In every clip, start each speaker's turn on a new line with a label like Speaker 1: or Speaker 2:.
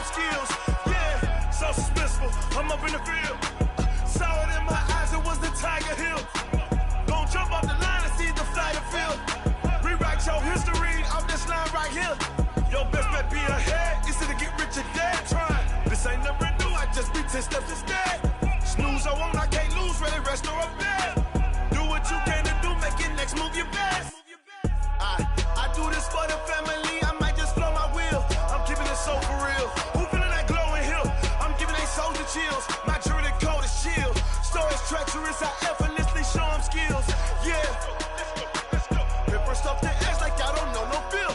Speaker 1: skills. Yeah, so suspenseful. I'm up in the field. Saw it in my eyes, it was the Tiger Hill. Don't jump off the line and see the fly the field. Rewrite your history off this line right here. Your best bet be ahead, instead of get rich or dead. Try. This ain't never new, I just be 10 steps instead. Snooze, I won't, I can't lose, ready, rest or a bed. Do what you can to do, make it next move your best. I do this for the family, I might just flow my wheel. I'm keeping it so for real. Who feeling that glowing hill? I'm giving they soldier chills. My jewelry code is chill. Stories treacherous, I effortlessly show them skills. Yeah. Ripper stuff the edge like I don't know no feel.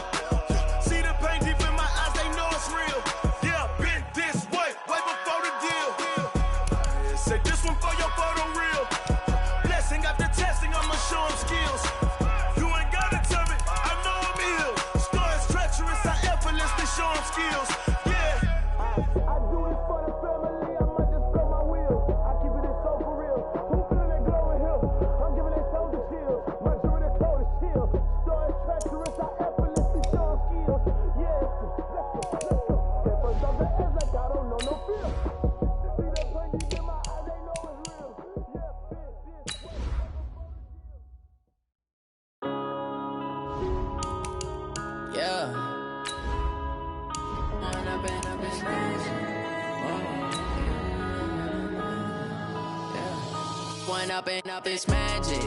Speaker 1: See the pain deep in my eyes, they know it's real. Yeah, been this way before the deal. Say this one for your photo reel. Blessing after testing, I'ma show them skills. You ain't gotta tell me, I know I'm ill. Stories treacherous, I effortlessly show them skills. Yeah. I do this for the family, I might just blow my wheel. I keep it so for real. Who feeling that glowing hill? I'm giving they soldier chills. My jewelry code is chill. Stories treacherous, I effortlessly show them skills. Yeah. Let's go. Papers off the edge like I don't know no feel. See that pain deep in my eyes, they know it's real. Yeah, this way.
Speaker 2: Yeah. One up and up is magic.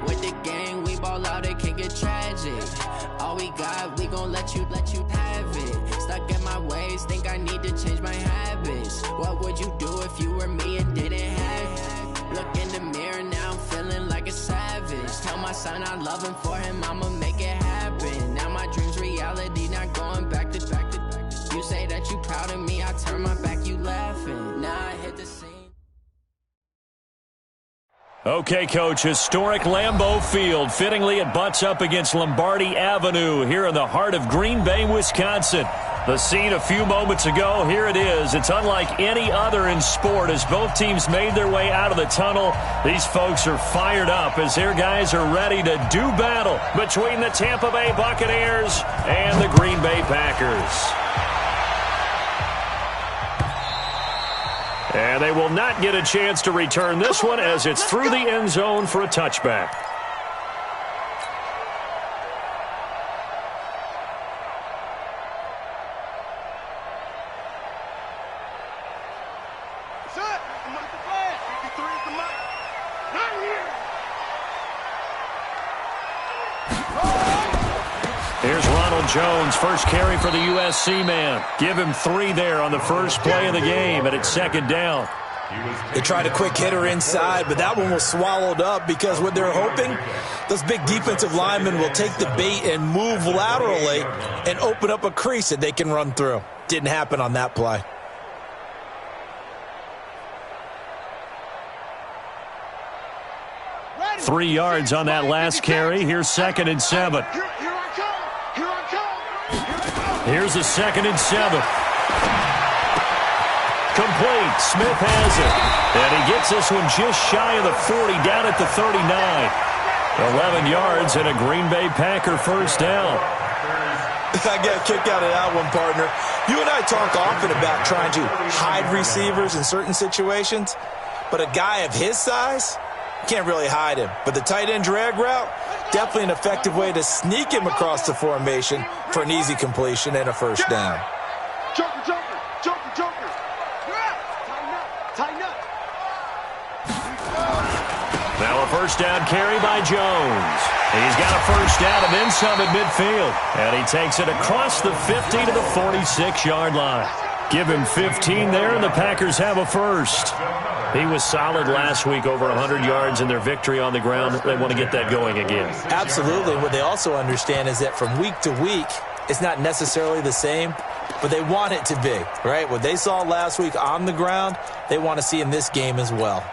Speaker 2: With the gang, we ball out, it can get tragic. All we got, we gon' let you have it. Stuck in my ways, think I need to change my habits. What would you do if you were me and didn't have it? Look in the mirror, now I'm feeling like a savage. Tell my son I love him, for him I'ma make it happen. Now my dream's reality, not going back to. You say that you proud of me, I turn my back, you laughing. Now I hit the scene.
Speaker 3: Okay, Coach, historic Lambeau Field. Fittingly, it butts up against Lombardi Avenue here in the heart of Green Bay, Wisconsin. The scene a few moments ago, here it is. It's unlike any other in sport as both teams made their way out of the tunnel. These folks are fired up as their guys are ready to do battle between the Tampa Bay Buccaneers and the Green Bay Packers. And they will not get a chance to return this one as it's through the end zone for a touchback. Here's Ronald Jones, first carry for the USC man. Give him 3 there on the first play of the game, and it's second down.
Speaker 4: They tried a quick hitter inside, but that one was swallowed up because what they're hoping, those big defensive linemen will take the bait and move laterally and open up a crease that they can run through. Didn't happen on that play.
Speaker 3: Ready. 3 yards on that last carry. Here's 2nd and 7. Here's a 2nd and 7. Complete. Smith has it. And he gets this one just shy of the 40, down at the 39. 11 yards and a Green Bay Packer first down.
Speaker 4: I get a kick out of that one, partner. You and I talk often about trying to hide receivers in certain situations, but a guy of his size, can't really hide him. But the tight end drag route, definitely an effective way to sneak him across the formation for an easy completion and a first down.
Speaker 1: Joker. Tighten up.
Speaker 3: Now a first down carry by Jones. He's got a first down and then some at midfield. And he takes it across the 50 to the 46-yard line. Give him 15 there, and the Packers have a first. He was solid last week, over 100 yards in their victory on the ground. They want to get that going again.
Speaker 4: Absolutely. What they also understand is that from week to week, it's not necessarily the same, but they want it to be, right? What they saw last week on the ground, they want to see in this game as well.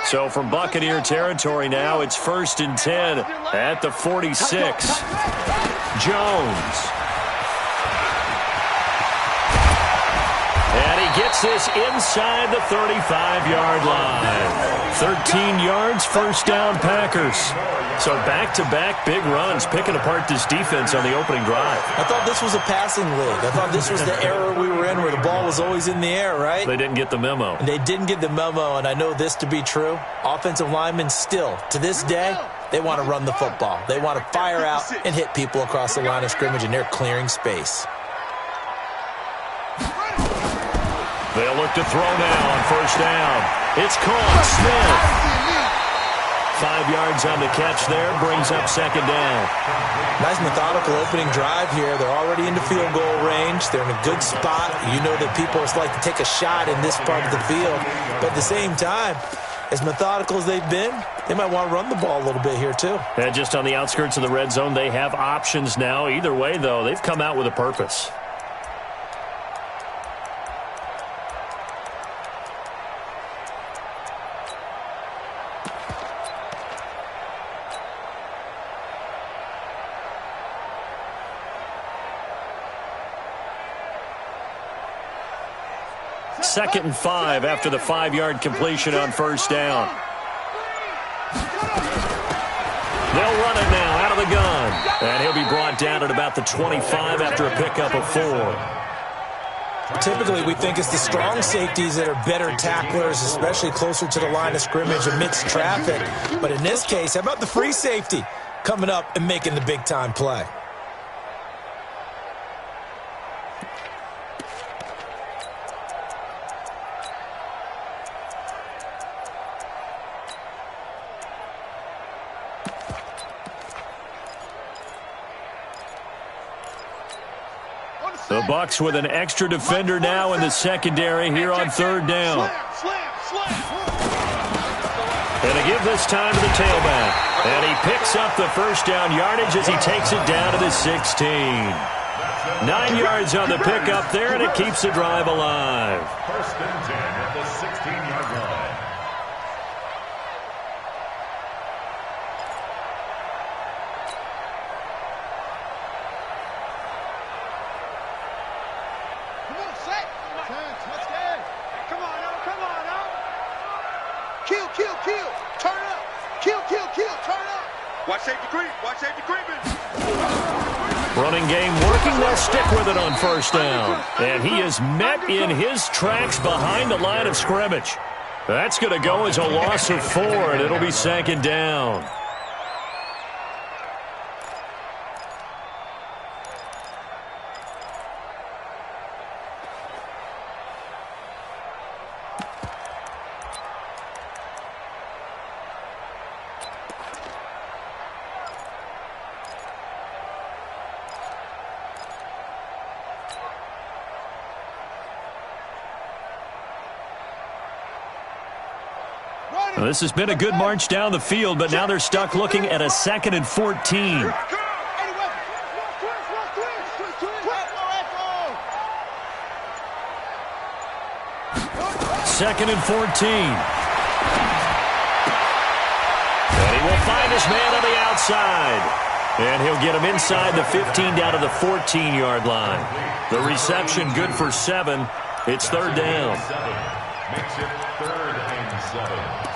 Speaker 3: So from Buccaneer territory now, it's 1st and 10 at the 46. Jones. And he gets this inside the 35-yard line. 13 yards, first down, Packers. So back-to-back big runs, picking apart this defense on the opening drive.
Speaker 4: I thought this was a passing league. I thought this was the era we were in where the ball was always in the air, right?
Speaker 3: They didn't get the memo.
Speaker 4: And they didn't get the memo, and I know this to be true. Offensive linemen still, to this day, they want to run the football. They want to fire out and hit people across the line of scrimmage, and they're clearing space.
Speaker 3: They'll look to throw now on first down. It's caught. Smith. 5 yards on the catch there, brings up second down.
Speaker 4: Nice methodical opening drive here. They're already into field goal range. They're in a good spot. You know that people like to take a shot in this part of the field. But at the same time, as methodical as they've been, they might want to run the ball a little bit here too.
Speaker 3: And just on the outskirts of the red zone, they have options now. Either way, though, they've come out with a purpose. Second and 5 after the 5-yard completion on first down. They'll run it now out of the gun. And he'll be brought down at about the 25 after a pickup of 4.
Speaker 4: Typically, we think it's the strong safeties that are better tacklers, especially closer to the line of scrimmage amidst traffic. But in this case, how about the free safety coming up and making the big-time play?
Speaker 3: The Bucs with an extra defender now in the secondary here on third down. And they give this time to the tailback. And he picks up the first down yardage as he takes it down to the 16. 9 yards on the pickup there, and it keeps the drive alive.
Speaker 5: First and 10 at the 16-yard line.
Speaker 3: Running game working, they'll stick with it on first down. And he is met in his tracks behind the line of scrimmage. That's going to go as a loss of 4, and it'll be second down. Well, this has been a good march down the field, but now they're stuck looking at a 2nd and 14. Second and 14. And he will find his man on the outside. And he'll get him inside the 15 down to the 14-yard line. The reception good for 7. It's third down.
Speaker 5: Makes it 3rd and 7.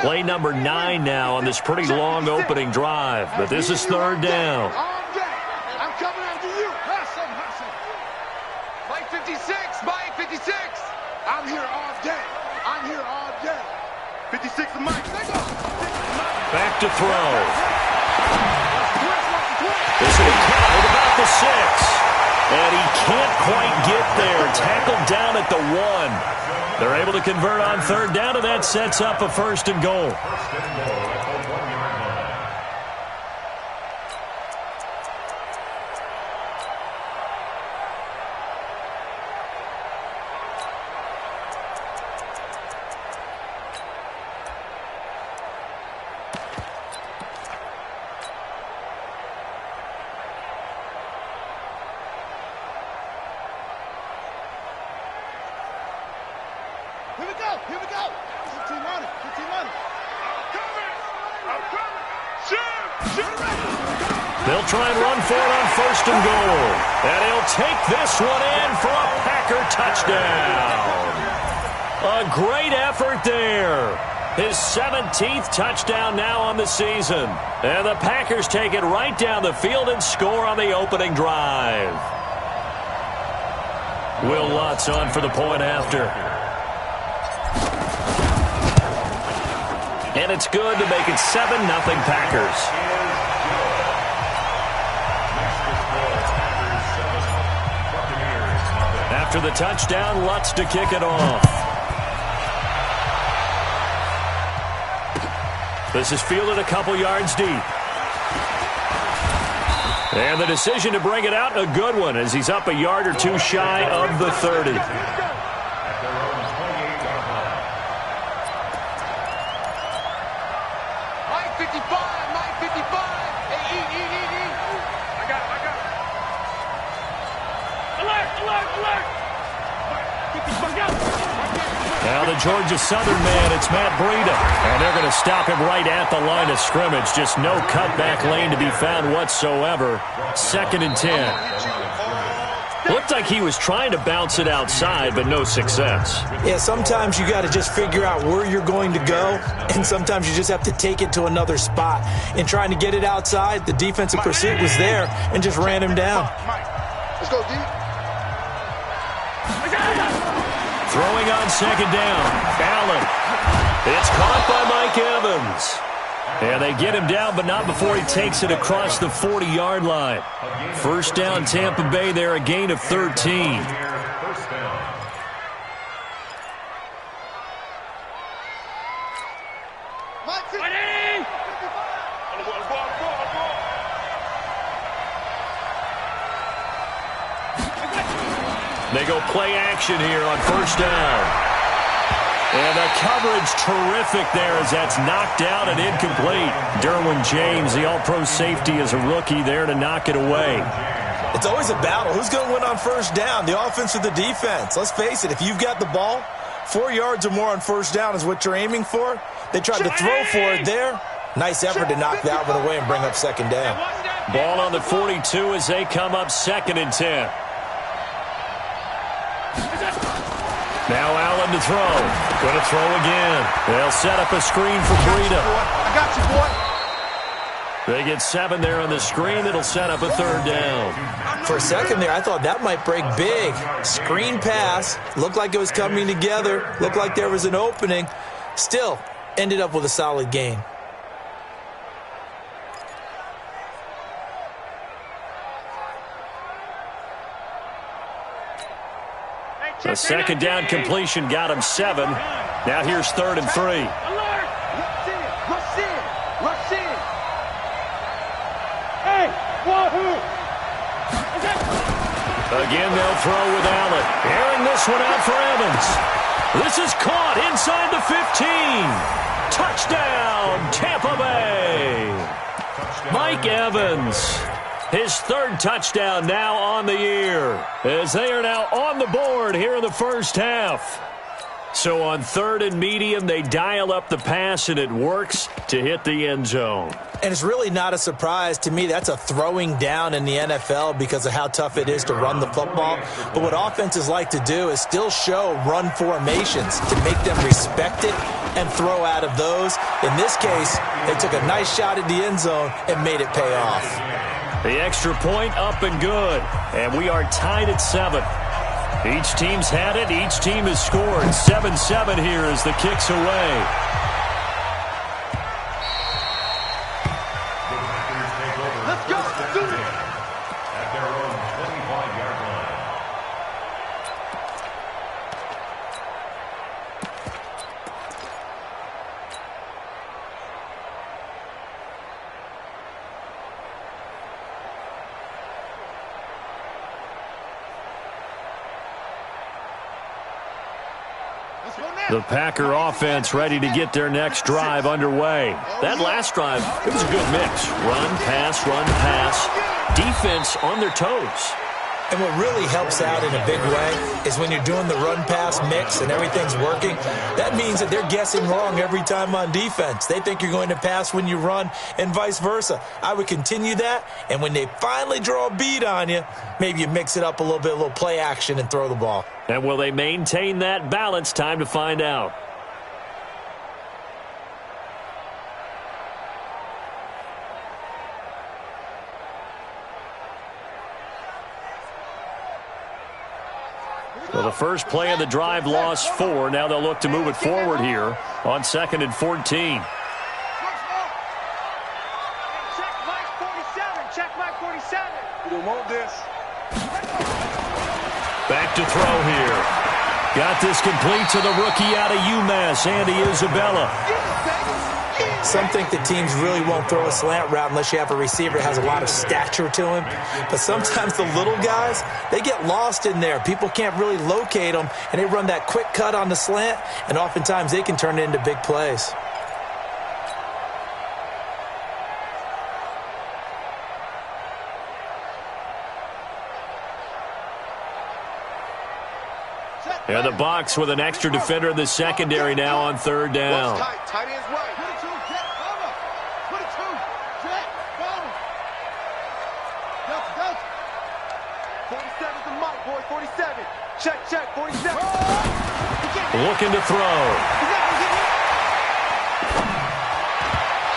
Speaker 3: Play number 9 now on this pretty long opening drive. But this is third down.
Speaker 6: I'm coming after you. Hustle. Mike 56. I'm here all day. 56 to Mike.
Speaker 3: Back to throw. This will be caught at about the 6. And he can't quite get there. Tackled down at the 1. They're able to convert on third down, and that sets up a first and goal.
Speaker 5: First and goal at the 1-yard line.
Speaker 6: Here we go. 15 on it. 15 on it. I'm coming. Shoot.
Speaker 3: They'll try and run for it on 1st and goal. And he'll take this one in for a Packer touchdown. A great effort there. His 17th touchdown now on the season. And the Packers take it right down the field and score on the opening drive. Will Lutz on for the point after. And it's good to make it 7-0 Packers. After the touchdown, Lutz to kick it off. This is fielded a couple yards deep. And the decision to bring it out, a good one, as he's up a yard or two shy of the 30.
Speaker 6: Mike 55, Mike 55. Hey, eat. I got it. Alert.
Speaker 3: Now the Georgia Southern man, it's Matt Breida. And they're going to stop him right at the line of scrimmage. Just no cutback lane to be found whatsoever. 2nd and 10. Looked like he was trying to bounce it outside, but no success.
Speaker 4: Yeah, sometimes you got to just figure out where you're going to go, and sometimes you just have to take it to another spot. In trying to get it outside, the defensive pursuit was there and just ran him down.
Speaker 6: Let's go, D.
Speaker 3: Throwing on 2nd down. Allen. It's caught by Mike Evans. And they get him down, but not before he takes it across the 40-yard line. 1st down, Tampa Bay there, a gain of 13. They go play action here on 1st down. And the coverage terrific there as that's knocked out and incomplete. Derwin James, the all-pro safety, is a rookie there to knock it away.
Speaker 4: It's always a battle. Who's going to win on 1st down, the offense or the defense? Let's face it, if you've got the ball, 4 yards or more on 1st down is what you're aiming for. They tried to throw for it there. Nice effort to knock that one away and bring up 2nd down.
Speaker 3: Ball on the 42 as they come up 2nd and 10. Now Allen to throw. Going to throw again. They'll set up a screen for Breida.
Speaker 6: I got you, boy.
Speaker 3: They get 7 there on the screen. It'll set up a 3rd down.
Speaker 4: For a second there, I thought that might break big. Screen pass. Looked like it was coming together. Looked like there was an opening. Still, ended up with a solid gain.
Speaker 3: The 2nd down completion got him 7. Now here's 3rd and 3.
Speaker 6: Rush in. Hey, wahoo.
Speaker 3: Again, they'll throw with Allen. Airing this one out for Evans. This is caught inside the 15. Touchdown, Tampa Bay. Mike Evans. His 3rd touchdown now on the year, as they are now on the board here in the 1st half. So on 3rd and medium, they dial up the pass, and it works to hit the end zone.
Speaker 4: And it's really not a surprise to me. That's a throwing down in the NFL because of how tough it is to run the football. But what offenses like to do is still show run formations to make them respect it and throw out of those. In this case, they took a nice shot at the end zone and made it pay off.
Speaker 3: The extra point up and good. And we are tied at 7. Each team's had it. Each team has scored. 7-7 here as the kick's away.
Speaker 6: Let's go. Do it.
Speaker 5: At their own 25-yard line.
Speaker 3: The Packer offense ready to get their next drive underway. That last drive, it was a good mix. Run, pass, defense on their toes.
Speaker 4: And what really helps out in a big way is when you're doing the run-pass mix and everything's working, that means that they're guessing wrong every time on defense. They think you're going to pass when you run and vice versa. I would continue that, and when they finally draw a beat on you, maybe you mix it up a little bit, a little play action, and throw the ball.
Speaker 3: And will they maintain that balance? Time to find out. So the first play of the drive lost 4. Now they'll look to move it forward here on 2nd and 14.
Speaker 6: Check Mike 47. Check Mike 47. We don't want this.
Speaker 3: Back to throw here. Got this complete to the rookie out of UMass, Andy Isabella.
Speaker 4: Some think that teams really won't throw a slant route unless you have a receiver that has a lot of stature to him. But sometimes the little guys, they get lost in there. People can't really locate them, and they run that quick cut on the slant, and oftentimes they can turn it into big plays.
Speaker 3: And the box with an extra defender in the secondary now on 3rd down.
Speaker 6: Tight end's right. 22, check, cover. 22, check, cover. Delta. 47's the mic, boy, 47. Check, 47.
Speaker 3: Looking to throw.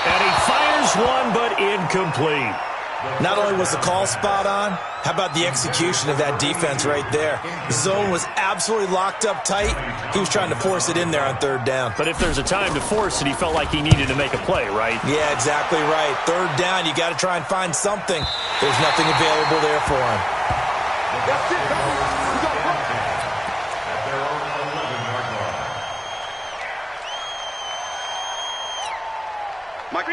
Speaker 3: And he fires one, but incomplete.
Speaker 4: Not only was the call spot on, how about the execution of that defense right there? The zone was absolutely locked up tight. He was trying to force it in there on 3rd down.
Speaker 3: But if there's a time to force it, he felt like he needed to make a play, right?
Speaker 4: Yeah, exactly right. 3rd down, you got to try and find something. There's nothing available there for him.
Speaker 6: That's it, baby. We got one.
Speaker 5: At their own 11-yard line.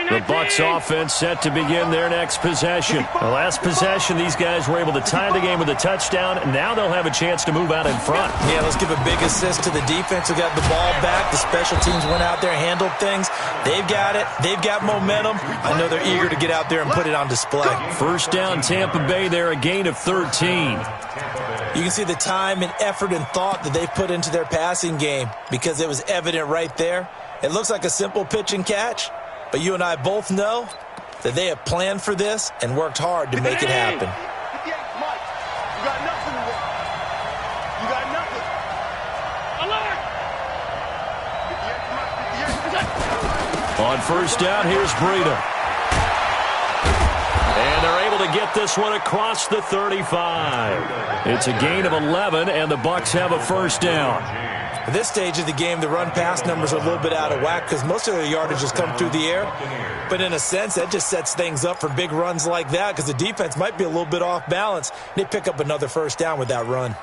Speaker 3: The Bucs offense set to begin their next possession. The last possession, these guys were able to tie the game with a touchdown. Now they'll have a chance to move out in front.
Speaker 4: Yeah, let's give a big assist to the defense who got the ball back. The special teams went out there, handled things. They've got it. They've got momentum. I know they're eager to get out there and put it on display.
Speaker 3: 1st down, Tampa Bay there, a gain of 13.
Speaker 4: You can see the time and effort and thought that they've put into their passing game because it was evident right there. It looks like a simple pitch and catch. But you and I both know that they have planned for this and worked hard to make it happen.
Speaker 6: 58, Mike. You got nothing today. You got nothing. Alert! 58, Mike. 58.
Speaker 3: On 1st down, here's Breida. And they're able to get this one across the 35. It's a gain of 11, and the Bucs have a 1st down.
Speaker 4: At this stage of the game, the run-pass numbers are a little bit out of whack because most of their yardage has come through the air. But in a sense, that just sets things up for big runs like that because the defense might be a little bit off balance. They pick up another 1st down with that run.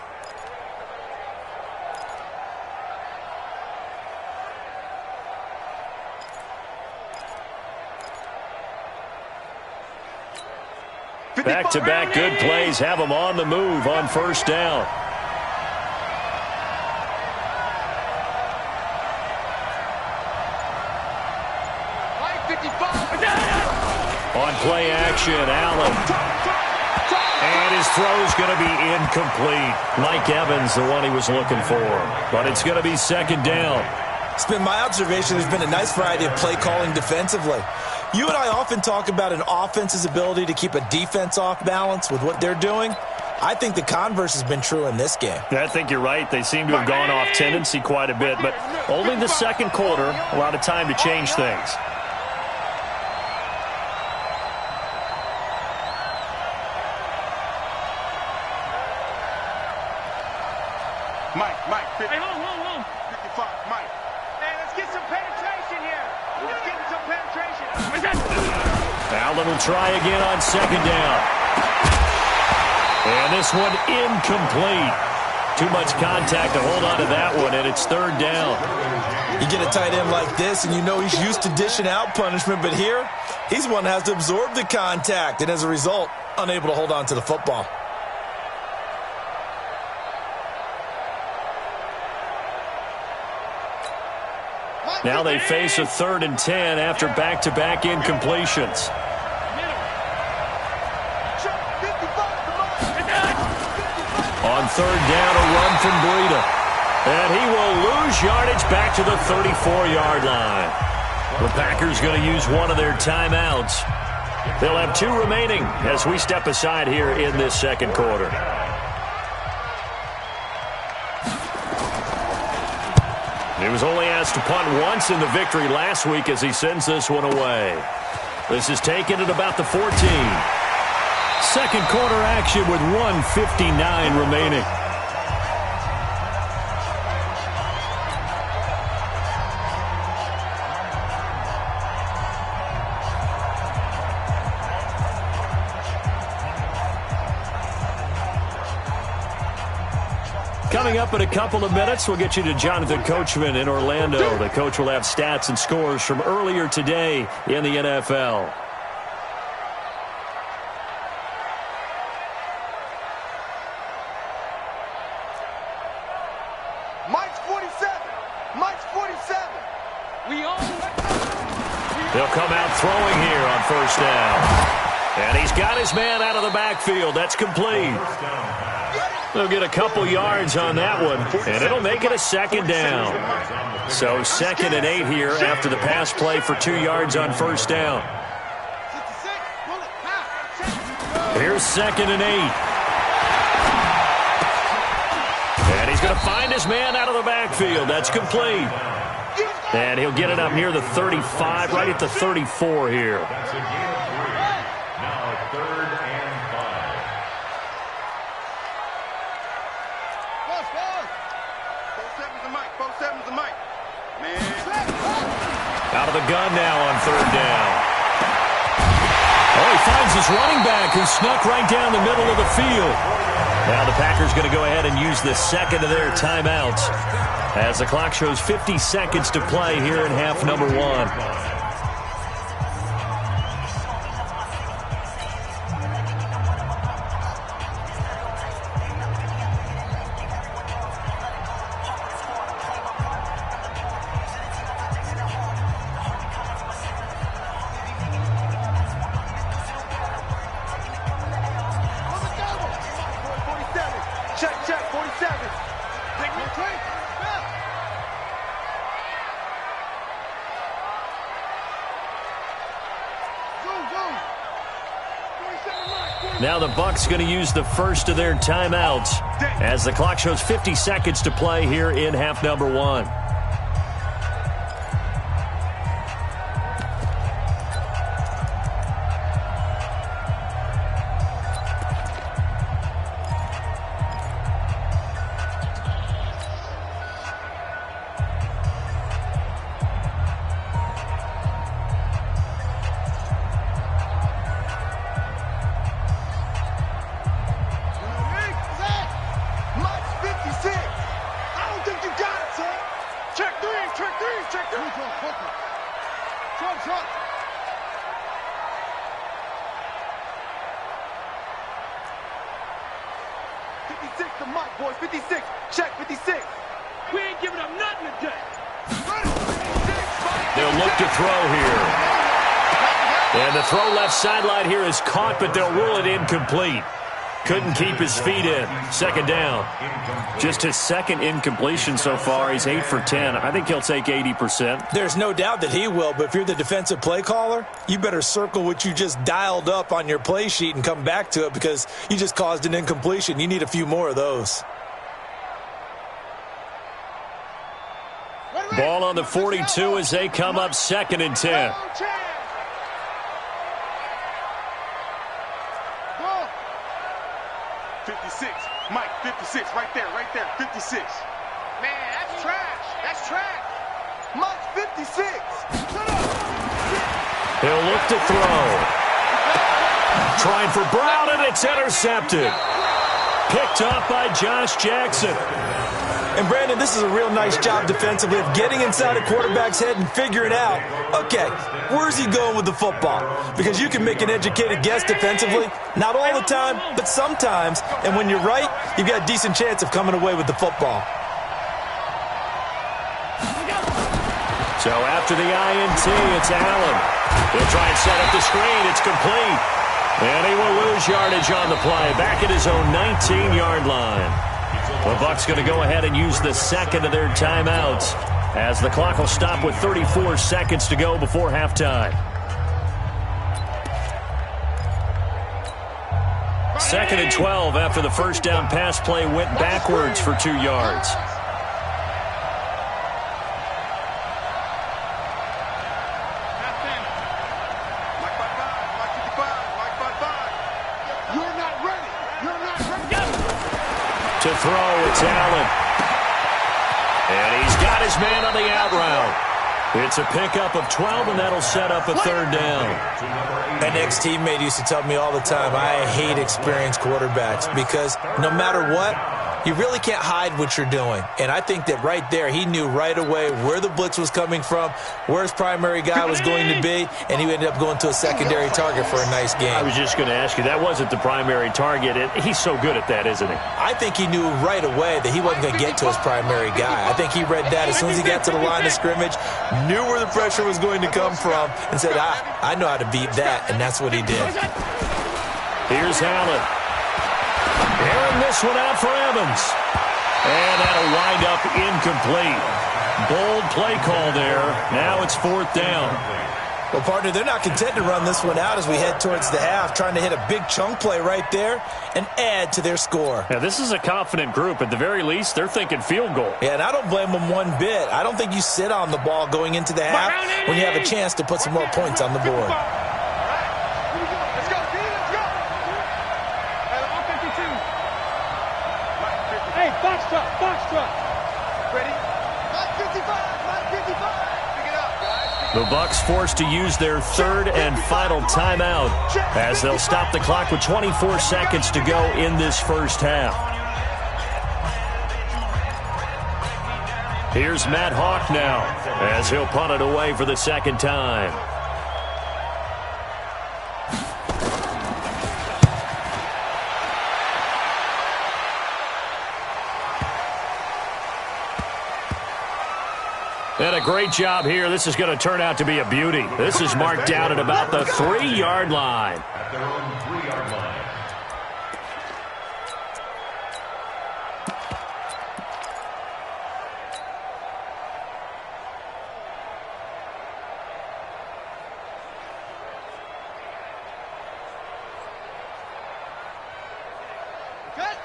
Speaker 3: Back-to-back good plays have them on the move on 1st down. On play action, Allen. And his throw's going to be incomplete. Mike Evans, the one he was looking for. But it's going to be 2nd down.
Speaker 4: It's been my observation there's been a nice variety of play calling defensively. You and I often talk about an offense's ability to keep a defense off balance with what they're doing. I think the converse has been true in this game.
Speaker 3: I think you're right. They seem to have gone off tendency quite a bit, but only the 2nd quarter, a lot of time to change things.
Speaker 6: Mike, 50. Hey, hold. 55, Mike. Hey, let's get some penetration here. Let's get some penetration.
Speaker 3: Allen will try again on 2nd down. And this one incomplete. Too much contact to hold on to that one, and it's 3rd down.
Speaker 4: You get a tight end like this, and you know he's used to dishing out punishment, but here, he's one that has to absorb the contact, and as a result, unable to hold on to the football.
Speaker 3: Now they face a 3rd and 10 after back-to-back incompletions. On third down, a run from Breida. And he will lose yardage back to the 34-yard line. The Packers going to use one of their timeouts. They'll have 2 remaining as we step aside here in this second quarter. He was only asked to punt once in the victory last week as he sends this one away. This is taken at about the 14. Second quarter action with 1:59 remaining. Coming up in a couple of minutes, we'll get you to Jonathan Coachman in Orlando. The coach will have stats and scores from earlier today in the NFL.
Speaker 6: Mike's 47. Mike's 47.
Speaker 3: He'll come out throwing here on first down. And he's got his man out of the backfield. That's complete. They'll get a couple yards on that one, and it'll make it a second down. So 2nd and 8 here after the pass play for 2 yards on first down. Here's 2nd and 8. And he's going to find his man out of the backfield. That's complete. And he'll get it up near the 35, right at the 34 here. Out of the gun now on third down. Oh, he finds his running back who snuck right down the middle of the field. Now the Packers going to go ahead and use the second of their timeouts as the clock shows 50 seconds to play here in half number 1. Now the Bucs going to use the first of their timeouts as the clock shows 50 seconds to play here in half number 1. Sideline here is caught, but they'll rule it incomplete. Couldn't keep his feet in. Second down. Just his second incompletion so far. He's 8 for 10. I think he'll take 80%.
Speaker 4: There's no doubt that he will, but if you're the defensive play caller, you better circle what you just dialed up on your play sheet and come back to it because you just caused an incompletion. You need a few more of those.
Speaker 3: Ball on the 42 as they come up 2nd and 10.
Speaker 6: 56, right there, 56. Man, that's trash. That's trash. Mike's 56.
Speaker 3: He'll look to throw. Trying for Brown, and it's intercepted. Picked up by Josh Jackson.
Speaker 4: And, Brandon, this is a real nice job defensively of getting inside a quarterback's head and figuring out, okay, where's he going with the football? Because you can make an educated guess defensively, not all the time, but sometimes. And when you're right, you've got a decent chance of coming away with the football.
Speaker 3: So after the INT, it's Allen. He'll try and set up the screen. It's complete. And he will lose lose yardage on the play. Back at his own 19-yard line. The Bucs going to go ahead and use the second of their timeouts as the clock will stop with 34 seconds to go before halftime. Second and 12 after the first down pass play went backwards for 2 yards. To throw, it's Allen. And he's got his man on the out route. It's a pickup of 12, and that'll set up a third down.
Speaker 4: An ex-teammate used to tell me all the time, I hate experienced quarterbacks because no matter what, you really can't hide what you're doing. And I think that right there, he knew right away where the blitz was coming from, where his primary guy was going to be, and he ended up going to a secondary target for a nice game.
Speaker 3: I was just going to ask you, that wasn't the primary target. He's so good at that, isn't he?
Speaker 4: I think he knew right away that he wasn't going to get to his primary guy. I think he read that as soon as he got to the line of scrimmage, knew where the pressure was going to come from, and said, I know how to beat that, and that's what he did.
Speaker 3: Here's Allen. Airing this one out for Evans. And that'll wind up incomplete. Bold play call there. Now it's fourth down.
Speaker 4: Well, partner, they're not content to run this one out as we head towards the half, trying to hit a big chunk play right there and add to their score.
Speaker 3: Now, this is a confident group. At the very least, they're thinking field goal.
Speaker 4: Yeah, and I don't blame them one bit. I don't think you sit on the ball going into the half when you have a chance to put some more points on the board.
Speaker 3: The Bucs forced to use their third and final timeout as they'll stop the clock with 24 seconds to go in this first half. Here's Matt Hawk now as he'll punt it away for the second time. And a great job here. This is going to turn out to be a beauty. This is marked down at about the 3-yard line.
Speaker 5: At their own 3-yard line.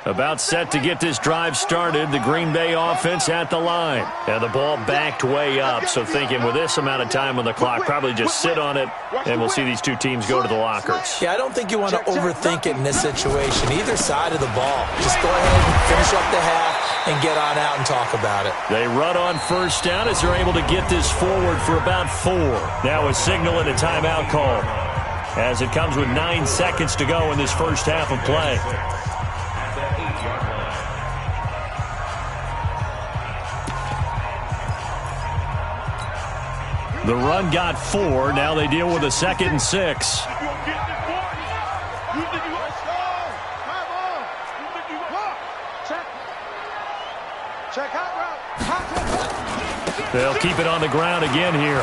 Speaker 3: About set to get this drive started. The Green Bay offense at the line. And the ball backed way up. So thinking with this amount of time on the clock, probably just sit on it, and we'll see these two teams go to the lockers.
Speaker 4: Yeah, I don't think you want to overthink it in this situation. Either side of the ball. Just go ahead and finish up the half and get on out and talk about it.
Speaker 3: They run on first down as they're able to get this forward for about 4. Now a signal and a timeout call as it comes with 9 seconds to go in this first half of play. The run got 4. Now they deal with a 2nd and 6. They'll keep it on the ground again here.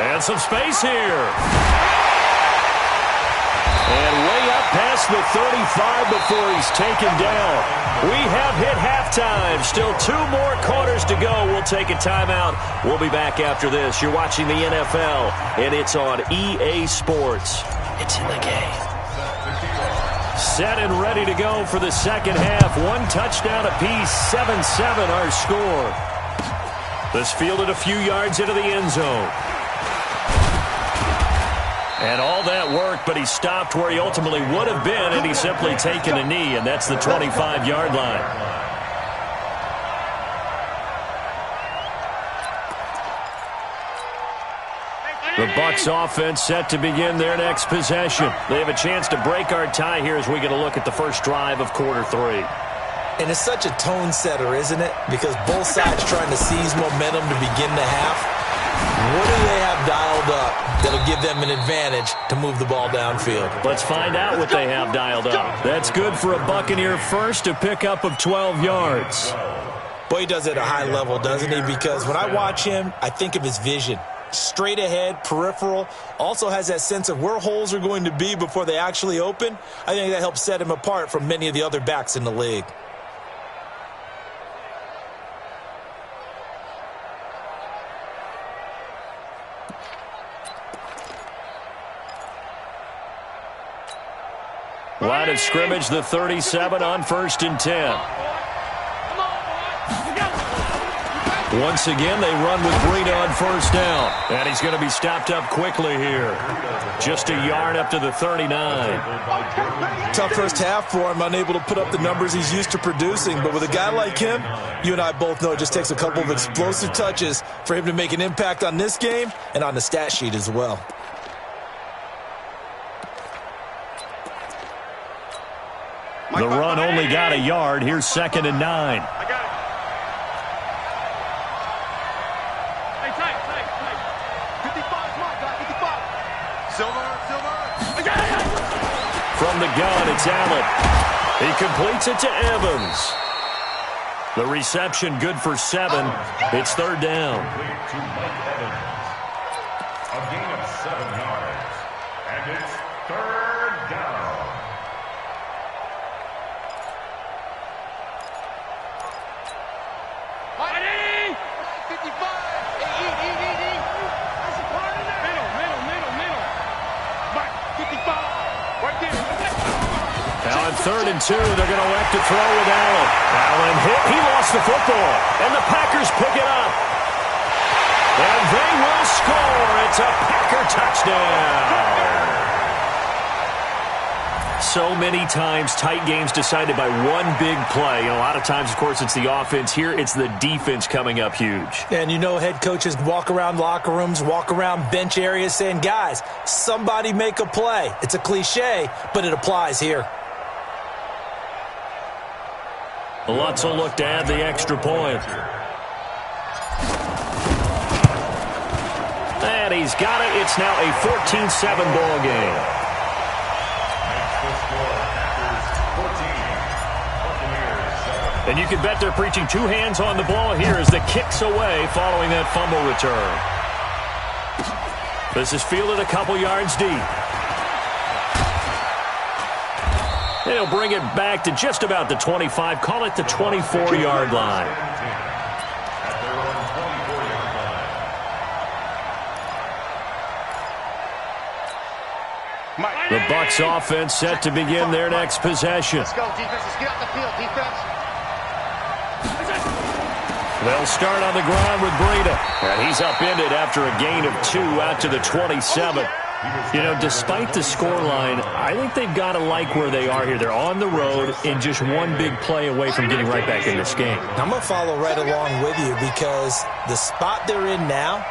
Speaker 3: And some space here. And way up past the 35 before he's taken down. We have hit halftime. Still 2 more quarters to go. We'll take a timeout. We'll be back after this. You're watching the NFL, and it's on EA Sports. It's in the game. Set and ready to go for the second half. 1 touchdown apiece, 7-7 our score. This fielded a few yards into the end zone. And all that worked, but he stopped where he ultimately would have been, and he's simply taken a knee, and that's the 25-yard line. The Bucs offense set to begin their next possession. They have a chance to break our tie here as we get a look at the first drive of quarter 3.
Speaker 4: And it's such a tone setter, isn't it? Because both sides trying to seize momentum to begin the half. What do they have dialed up that'll give them an advantage to move the ball downfield?
Speaker 3: Let's find out what they have dialed up. That's good for a Buccaneer first, a pickup of 12 yards.
Speaker 4: Boy, he does it at a high level, doesn't he? Because when I watch him, I think of his vision. straight ahead, peripheral, also has that sense of where holes are going to be before they actually open. I think that helps set him apart from many of the other backs in the league.
Speaker 3: Line of scrimmage, the 37 on 1st and 10. Once again, they run with Breida on 1st down. And he's going to be stopped up quickly here. Just a yard up to the 39.
Speaker 4: Tough first half for him, unable to put up the numbers he's used to producing. But with a guy like him, you and I both know it just takes a couple of explosive touches for him to make an impact on this game and on the stat sheet as well.
Speaker 3: The run only got a yard. Here's 2nd and 9.
Speaker 6: I got it. Hey, tight. 55, Mark, got 55. Silver. I got it.
Speaker 3: From the gun, it's Allen. He completes it to Evans. The reception good for 7. It's 3rd down.
Speaker 5: To Mike Evans. A gain of 7 yards. And it's 3rd down.
Speaker 3: Now on 3rd and 2, they're going to elect to throw with Allen. Allen hit. He lost the football. And the Packers pick it up. And they will score. It's a Packer touchdown. So many times, tight games decided by one big play. A lot of times, of course, it's the offense. Here, it's the defense coming up huge.
Speaker 4: And you know head coaches walk around locker rooms, walk around bench areas saying, guys, somebody make a play. It's a cliche, but it applies here.
Speaker 3: Lutz will look to add the extra point. And he's got it. It's now a 14-7 ball game. And you can bet they're preaching 2 hands on the ball here as the kick's away following that fumble return. This is fielded a couple yards deep. They'll bring it back to just about the 25. Call it the 24-yard line. The Bucs offense set to begin their next possession.
Speaker 6: Let's go, defense. Let's get out the field, defense.
Speaker 3: They'll start on the ground with Breida. And he's upended after a gain of 2 out to the 27. You know, despite the scoreline, I think they've got to like where they are here. They're on the road and just one big play away from getting right back in this game.
Speaker 4: I'm going to follow right along with you because the spot they're in now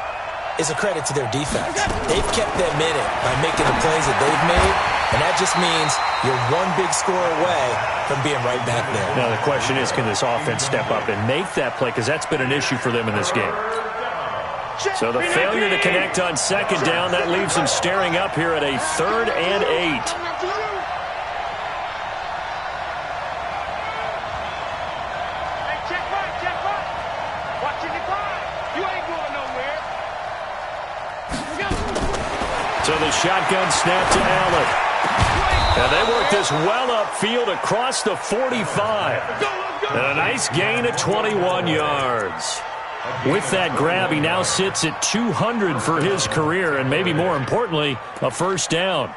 Speaker 4: is a credit to their defense. They've kept them in it by making the plays that they've made, and that just means you're one big score away from being right back there.
Speaker 3: Now, the question is, can this offense step up and make that play? Because that's been an issue for them in this game. So the failure to connect on 2nd down, that leaves them staring up here at a 3rd and 8.
Speaker 6: Hey, check right. Watching the clock. You ain't going nowhere.
Speaker 3: So the shotgun snap to Allen. And they work this well upfield across the 45. And a nice gain of 21 yards. With that grab, he now sits at 200 for his career, and maybe more importantly, a 1st down.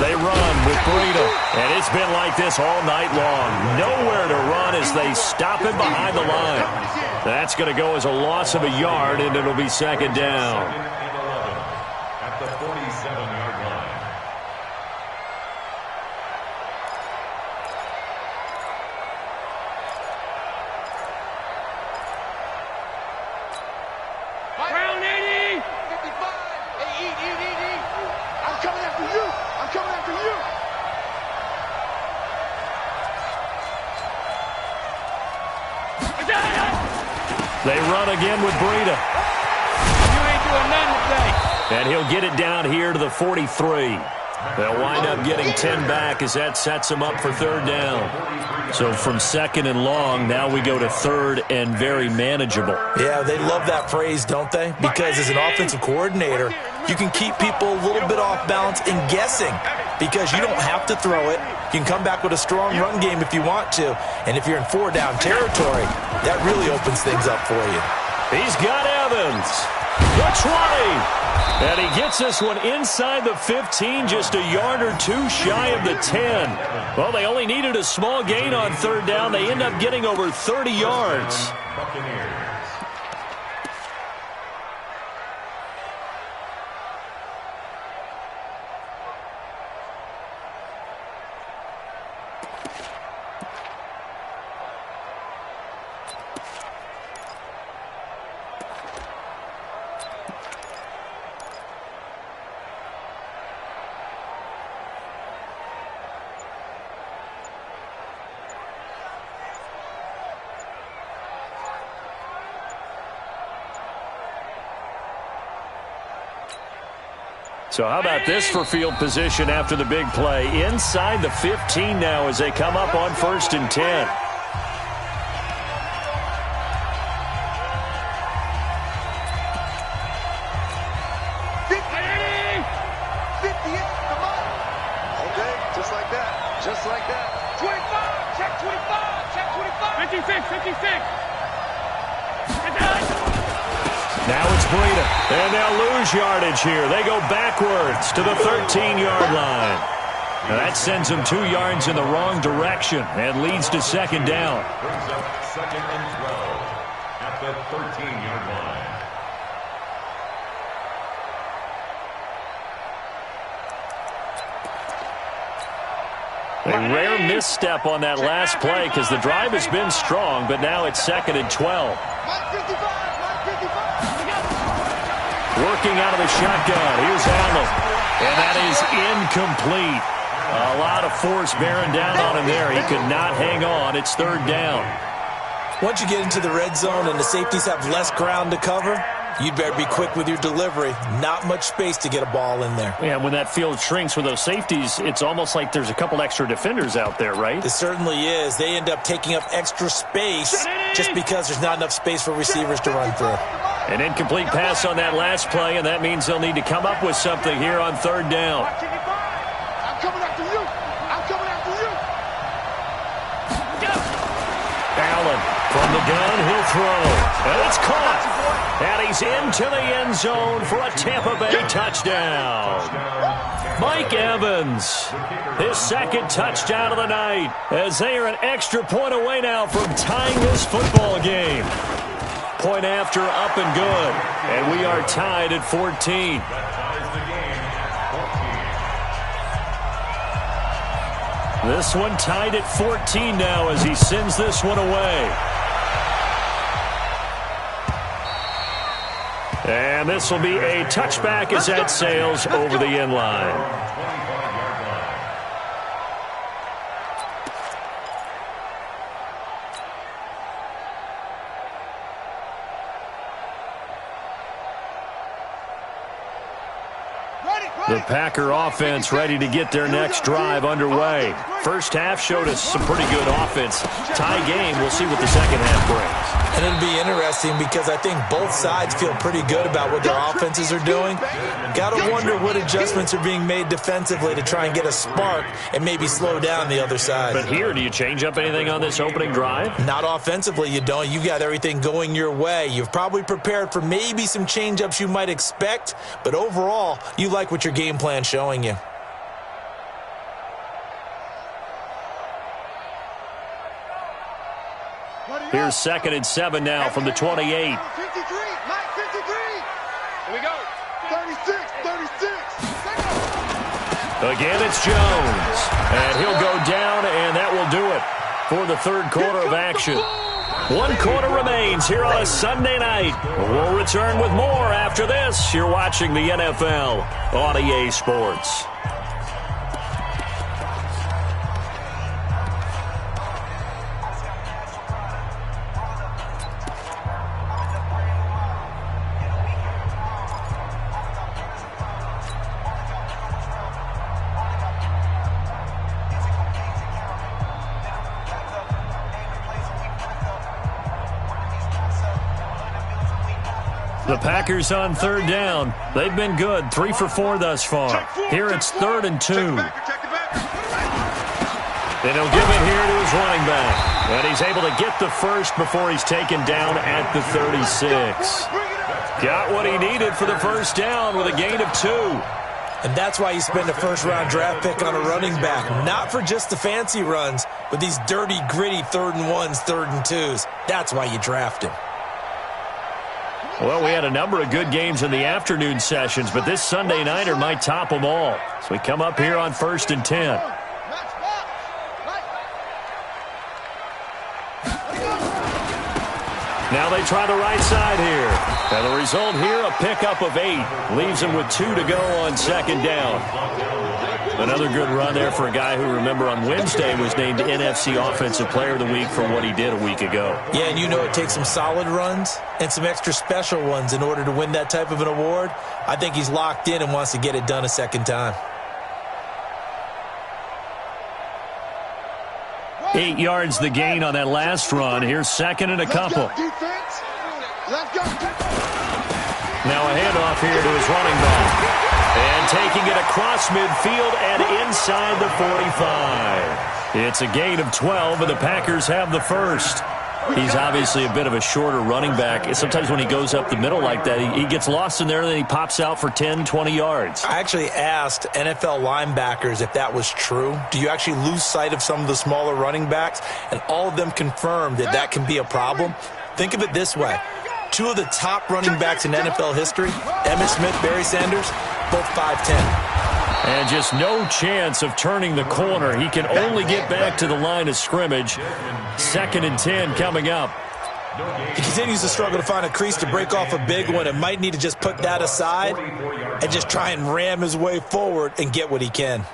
Speaker 3: They run with Breida, and it's been like this all night long. Nowhere to run as they stop him behind the line. That's going to go as a loss of a yard, and it'll be 2nd down.
Speaker 5: At the 47-yard line.
Speaker 6: Brown 80! 55! Hey, eat!
Speaker 3: They run again with Breida.
Speaker 6: You ain't doing nothing today.
Speaker 3: And he'll get it down here to the 43. They'll wind up getting 10 back as that sets them up for third down. So from second and long, now we go to third and very manageable.
Speaker 4: Yeah, they love that phrase, don't they? Because as an offensive coordinator, you can keep people a little bit off balance and guessing because you don't have to throw it. You can come back with a strong run game if you want to. And if you're in four-down territory, that really opens things up for you.
Speaker 3: He's got Evans. The 20. And he gets this one inside the 15, just a yard or two shy of the 10. Well, they only needed a small gain on third down. They end up getting over 30 yards. So how about this for field position after the big play? Inside the 15 now as they come up on 1st and 10.
Speaker 6: Okay, just like that. Just like that. 25, check 25, check 25. 56, 56.
Speaker 3: Now it's Breida, and they'll lose yardage here. They go backwards to the 13-yard line. Now that sends them 2 yards in the wrong direction and leads to second down.
Speaker 5: Brings up 2nd and 12 at the 13-yard line.
Speaker 3: A rare misstep on that last play because the drive has been strong, but now it's 2nd and 12. Working out of the shotgun. Here's Allen. And that is incomplete. A lot of force bearing down on him there. He could not hang on. It's third down.
Speaker 4: Once you get into the red zone and the safeties have less ground to cover, you'd better be quick with your delivery. Not much space to get a ball in there.
Speaker 3: Yeah, when that field shrinks with those safeties, it's almost like there's a couple extra defenders out there, right?
Speaker 4: It certainly is. They end up taking up extra space just because there's not enough space for receivers to run through.
Speaker 3: An incomplete pass on that last play, and that means they'll need to come up with something here on third down.
Speaker 6: I'm coming after you. I'm coming after you.
Speaker 3: Allen from the gun, he'll throw. And it's caught. And he's into the end zone for a Tampa Bay touchdown. Mike Evans, his 2nd touchdown of the night, as they are an extra point away now from tying this football game. Point after, up and good. And we are tied at 14. This one tied at 14 now as he sends this one away. And this will be a touchback as that sails over the end line. The Packer offense ready to get their next drive underway. First half showed us some pretty good offense. Tie game, we'll see what the second half brings.
Speaker 4: And it'll be interesting because I think both sides feel pretty good about what their offenses are doing. Got to wonder what adjustments are being made defensively to try and get a spark and maybe slow down the other side.
Speaker 3: But here, do you change up anything on this opening drive?
Speaker 4: Not offensively, you don't. You've got everything going your way. You've probably prepared for maybe some change-ups you might expect, but overall, you like what your game plan showing you.
Speaker 3: Here's 2nd and 7 now from the 28.
Speaker 6: 53, Mike 53. Here we go. 36, 36.
Speaker 3: Again, it's Jones. And he'll go down, and that will do it for the third quarter of action. 1 quarter remains here on a Sunday night. We'll return with more after this. You're watching the NFL on EA Sports. The Packers on third down. They've been good, 3 for 4 thus far. Here it's 3rd and 2. And he'll give it here to his running back. And he's able to get the first before he's taken down at the 36. Got what he needed for the first down with a gain of 2.
Speaker 4: And that's why you spend a first-round draft pick on a running back. Not for just the fancy runs, but these dirty, gritty 3rd and 1s, 3rd and 2s. That's why you draft him.
Speaker 3: Well, we had a number of good games in the afternoon sessions, but this Sunday nighter might top them all. So we come up here on 1st and 10. Now they try the right side here. And the result here, a pickup of 8. Leaves him with 2 to go on 2nd down. Another good run there for a guy who, remember, on Wednesday was named NFC Offensive Player of the Week for what he did a week ago.
Speaker 4: Yeah, and you know it takes some solid runs and some extra special ones in order to win that type of an award. I think he's locked in and wants to get it done a second time.
Speaker 3: 8 yards the gain on that last run. Here's 2nd and a couple. Now a handoff here to his running back. And taking it across midfield and inside the 45. It's a gain of 12, and the Packers have the first. He's obviously a bit of a shorter running back. Sometimes when he goes up the middle like that, he gets lost in there, and then he pops out for 10, 20 yards.
Speaker 4: I actually asked NFL linebackers if that was true. Do you actually lose sight of some of the smaller running backs? And all of them confirmed that that can be a problem. Think of it this way. 2 of the top running backs in NFL history, Emmitt Smith, Barry Sanders, both 5'10".
Speaker 3: And just no chance of turning the corner. He can only get back to the line of scrimmage. 2nd and 10 coming up.
Speaker 4: He continues to struggle to find a crease to break off a big one and might need to just put that aside and just try and ram his way forward and get what he can.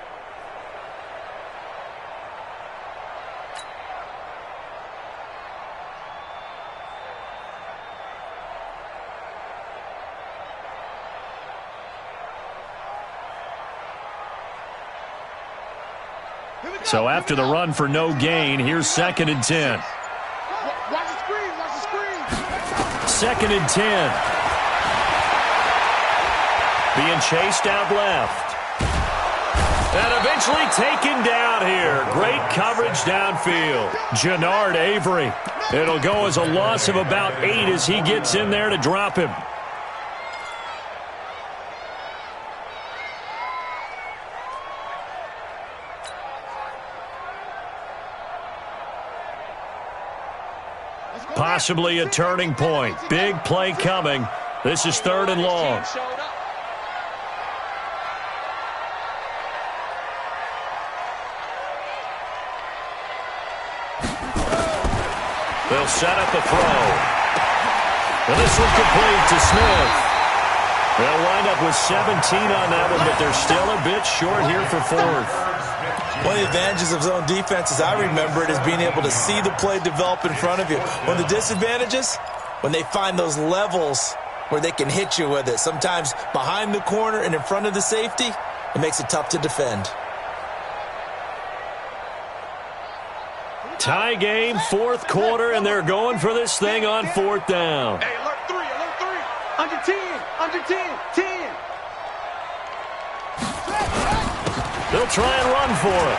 Speaker 3: So after the run for no gain, here's 2nd and 10. 2nd and 10. Being chased out left. And eventually taken down here. Great coverage downfield. Jannard Avery. It'll go as a loss of about 8 as he gets in there to drop him. Possibly a turning point. Big play coming. This is 3rd and long. They'll set up the throw. And this one complete to Smith. They'll wind up with 17 on that one, but they're still a bit short here for 4th.
Speaker 4: One of the advantages of zone defense, as I remember it, is being able to see the play develop in front of you. One of the disadvantages, when they find those levels where they can hit you with it, sometimes behind the corner and in front of the safety, it makes it tough to defend.
Speaker 3: Tie game, 4th quarter, and they're going for this thing on 4th down.
Speaker 6: Hey, alert 3, alert 3. Under 10, under 10, 10.
Speaker 3: They'll try and run for it.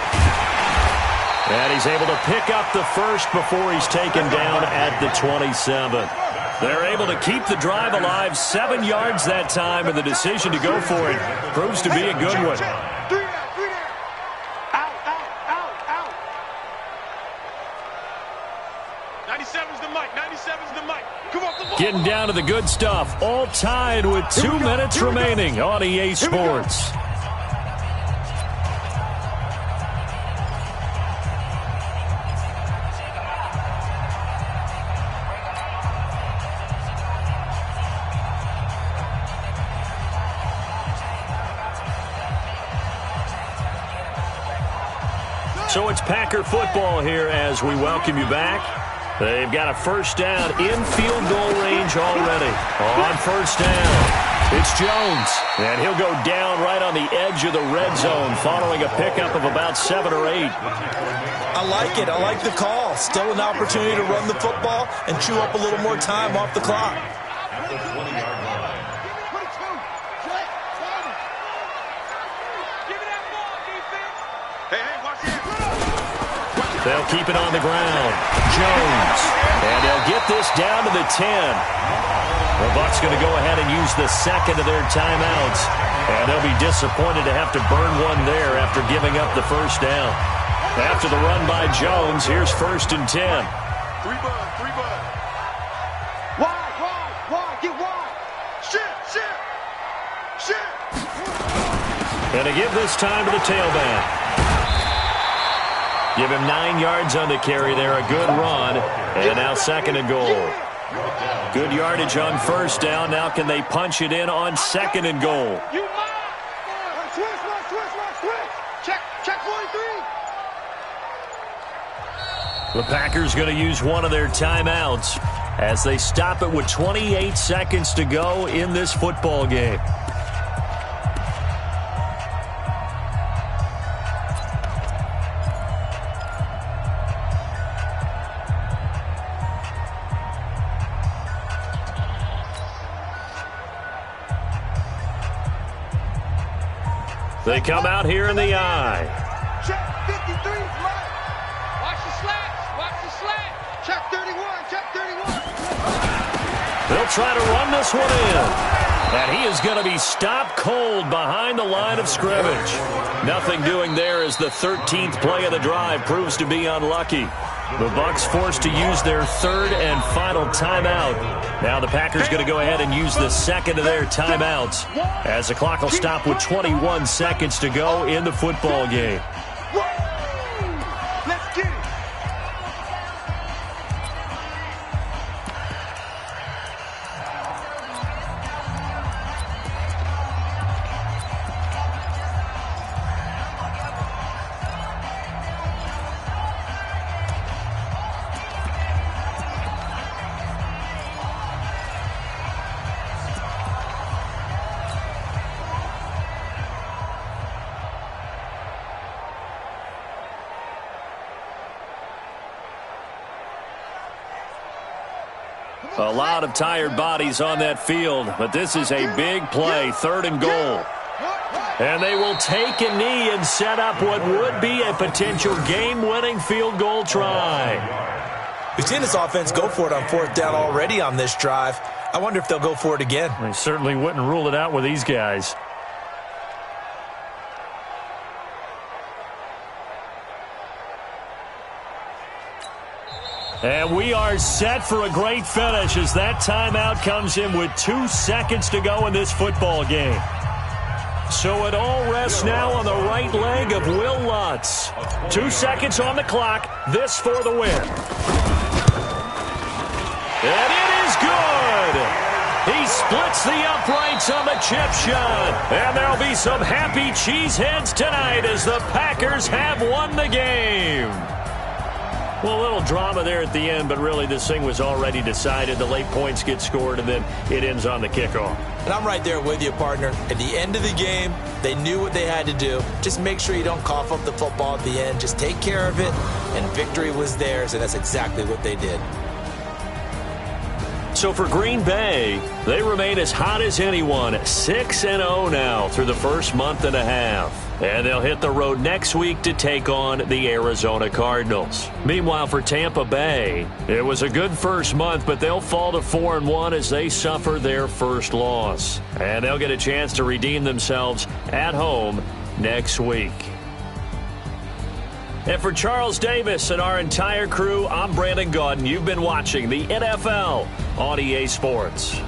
Speaker 3: And he's able to pick up the first before he's taken down at the 27. They're able to keep the drive alive, 7 yards that time, and the decision to go for it proves to be a good one.
Speaker 6: 3 down, 3 down. Out, out, out, out. 97's the mic, 97's the mic. Come on, come on.
Speaker 3: Getting down to the good stuff. All tied with 2 minutes remaining on EA Sports. So it's Packer football here as we welcome you back. They've got a first down in field goal range already. On first down, it's Jones. And he'll go down right on the edge of the red zone following a pickup of about 7 or 8.
Speaker 4: I like it. I like the call. Still an opportunity to run the football and chew up a little more time off the clock.
Speaker 5: At the 20-yard line.
Speaker 3: They'll keep it on the ground. Jones. And they'll get this down to the 10. The Bucs going to go ahead and use the second of their timeouts. And they'll be disappointed to have to burn one there after giving up the first down. After the run by Jones, here's 1st and 10.
Speaker 6: 3 bud. Wide, get wide. Shit.
Speaker 3: And to give this time to the tailback. Give him 9 yards on the carry there, a good run. And now 2nd and goal. Good yardage on 1st down. Now can they punch it in on 2nd and goal?
Speaker 6: Switch. Check 43.
Speaker 3: The Packers going to use one of their timeouts as they stop it with 28 seconds to go in this football game. They come out here in the eye.
Speaker 6: Check 53, right. Watch the slat. Check 31.
Speaker 3: They'll try to run this one in. And he is going to be stopped cold behind the line of scrimmage. Nothing doing there as the 13th play of the drive proves to be unlucky. The Bucs forced to use their 3rd and final timeout. Now the Packers going to go ahead and use the 2nd of their timeouts as the clock will stop with 21 seconds to go in the football game.
Speaker 6: Let's get it.
Speaker 3: A lot of tired bodies on that field, but this is a big play, 3rd and goal. And they will take a knee and set up what would be a potential game-winning field goal try.
Speaker 4: We've seen this offense go for it on 4th down already on this drive. I wonder if they'll go for it again.
Speaker 3: They certainly wouldn't rule it out with these guys. And we are set for a great finish as that timeout comes in with 2 seconds to go in this football game. So it all rests now on the right leg of Will Lutz. 2 seconds on the clock. This for the win. And it is good. He splits the uprights on the chip shot. And there'll be some happy cheeseheads tonight as the Packers have won the game. Well, a little drama there at the end, but really this thing was already decided. The late points get scored, and then it ends on the kickoff.
Speaker 4: And I'm right there with you, partner. At the end of the game, they knew what they had to do. Just make sure you don't cough up the football at the end. Just take care of it, and victory was theirs, and that's exactly what they did.
Speaker 3: So for Green Bay, they remain as hot as anyone, 6-0 now through the first month and a half. And they'll hit the road next week to take on the Arizona Cardinals. Meanwhile, for Tampa Bay, it was a good first month, but they'll fall to 4-1 as they suffer their first loss. And they'll get a chance to redeem themselves at home next week. And for Charles Davis and our entire crew, I'm Brandon Gaudin. You've been watching the NFL on EA Sports.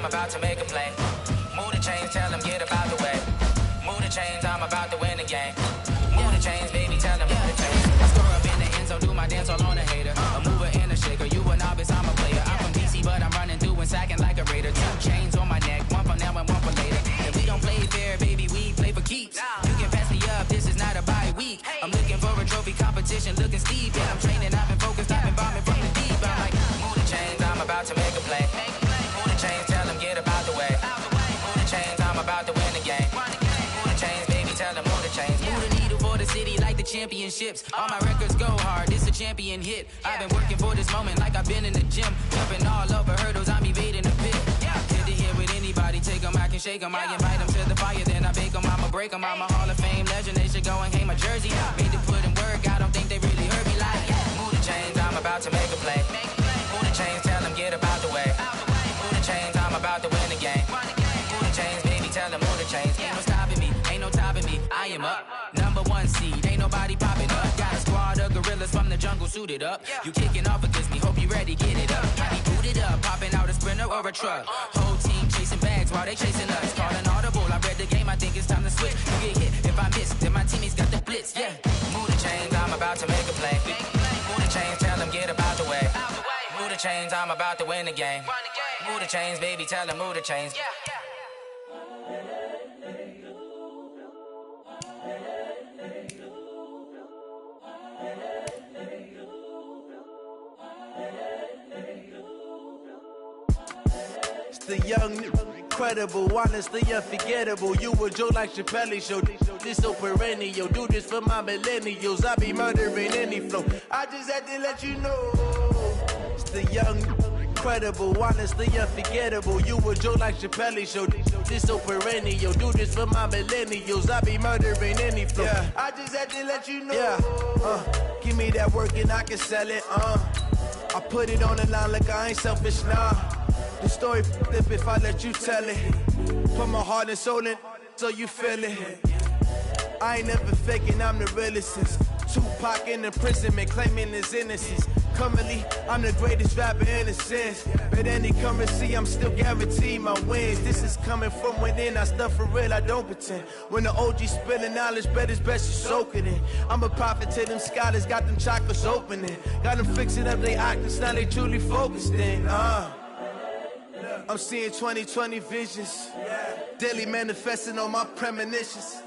Speaker 7: about to make a play. Move the chains, tell them get about the way. Move the chains, I'm about to win the game. Move the chains, baby, tell them move the chains. I score up in the end zone, do my dance all on a hater. A mover and a shaker, you a novice, I'm a player. I'm from DC, but I'm running through and sacking like a raider. 2 chains on my neck, one for now and one for later. If we don't play fair, baby, we play for keeps. You can pass me up, this is not a bye week. I'm looking for a trophy competition, looking steep. Yeah, I'm training, I've been focused, I've been bombing from the deep. I'm like, move the chains, I'm about to make a play. Move the chains, tell them get about the way. Move the chains, I'm about to win the game. Move the chains, baby, tell them move the chains. Move the needle for the city like the championships. All my records go hard, this a champion hit. I've been working for this moment like I've been in the gym. Jumping all over hurdles, I'm evading the pit. Hit to hit with anybody, take them, I can shake them. I invite them to the fire, then I bake them, I'ma break them. I'm a Hall of Fame legend, they should go and hang my jersey. Made to put in work, I don't think they really heard me like. Move the chains, I'm about to make a play. Move the chains, tell them get about the way. Move the chains, I'm about to win the game. Move the chains, baby, tell them move the chains. Ain't no stopping me, ain't no topping me, I am up. #1 seed, ain't nobody popping up. Got a squad of gorillas from the jungle suited up. You kicking off against me, hope you ready, get it up. I be booted up, popping out a sprinter or a truck. Whole team chasing bags while they chasing us. Calling audible, I read the game, I think it's time to switch. You get hit, if I miss, then my teammates got the blitz, yeah. Move the chains, I'm about to make a play. Move the chains, tell them get about the way. Move the chains, I'm about to win the game. Move the chains, baby, tell them move the chains.
Speaker 8: The young, incredible, honestly unforgettable. You a Joe like Chappelle show. This so perennial. Do this for my millennials. I be murdering any flow. I just had to let you know. It's the young, incredible, honestly unforgettable. You a Joe like Chappelle show. This so perennial. Do this for my millennials. I be murdering any flow. Yeah. I just had to let you know. Yeah. Give me that work and I can sell it. I put it on the line like I ain't selfish, nah. The story flip if I let you tell it. Put my heart and soul in so you feel it. I ain't never faking, I'm the realest since Tupac in imprisonment, claiming his innocence. Currently, I'm the greatest rapper in a sense. But any currency, I'm still guaranteed my wins. This is coming from within, I stuff for real, I don't pretend. When the OG spilling knowledge, bet it's best you soak it in. I'm a prophet to them scholars, got them chakras opening. Got them fixing up they octaves, now they truly focused in. I'm seeing 2020 visions. Daily manifesting on my premonitions.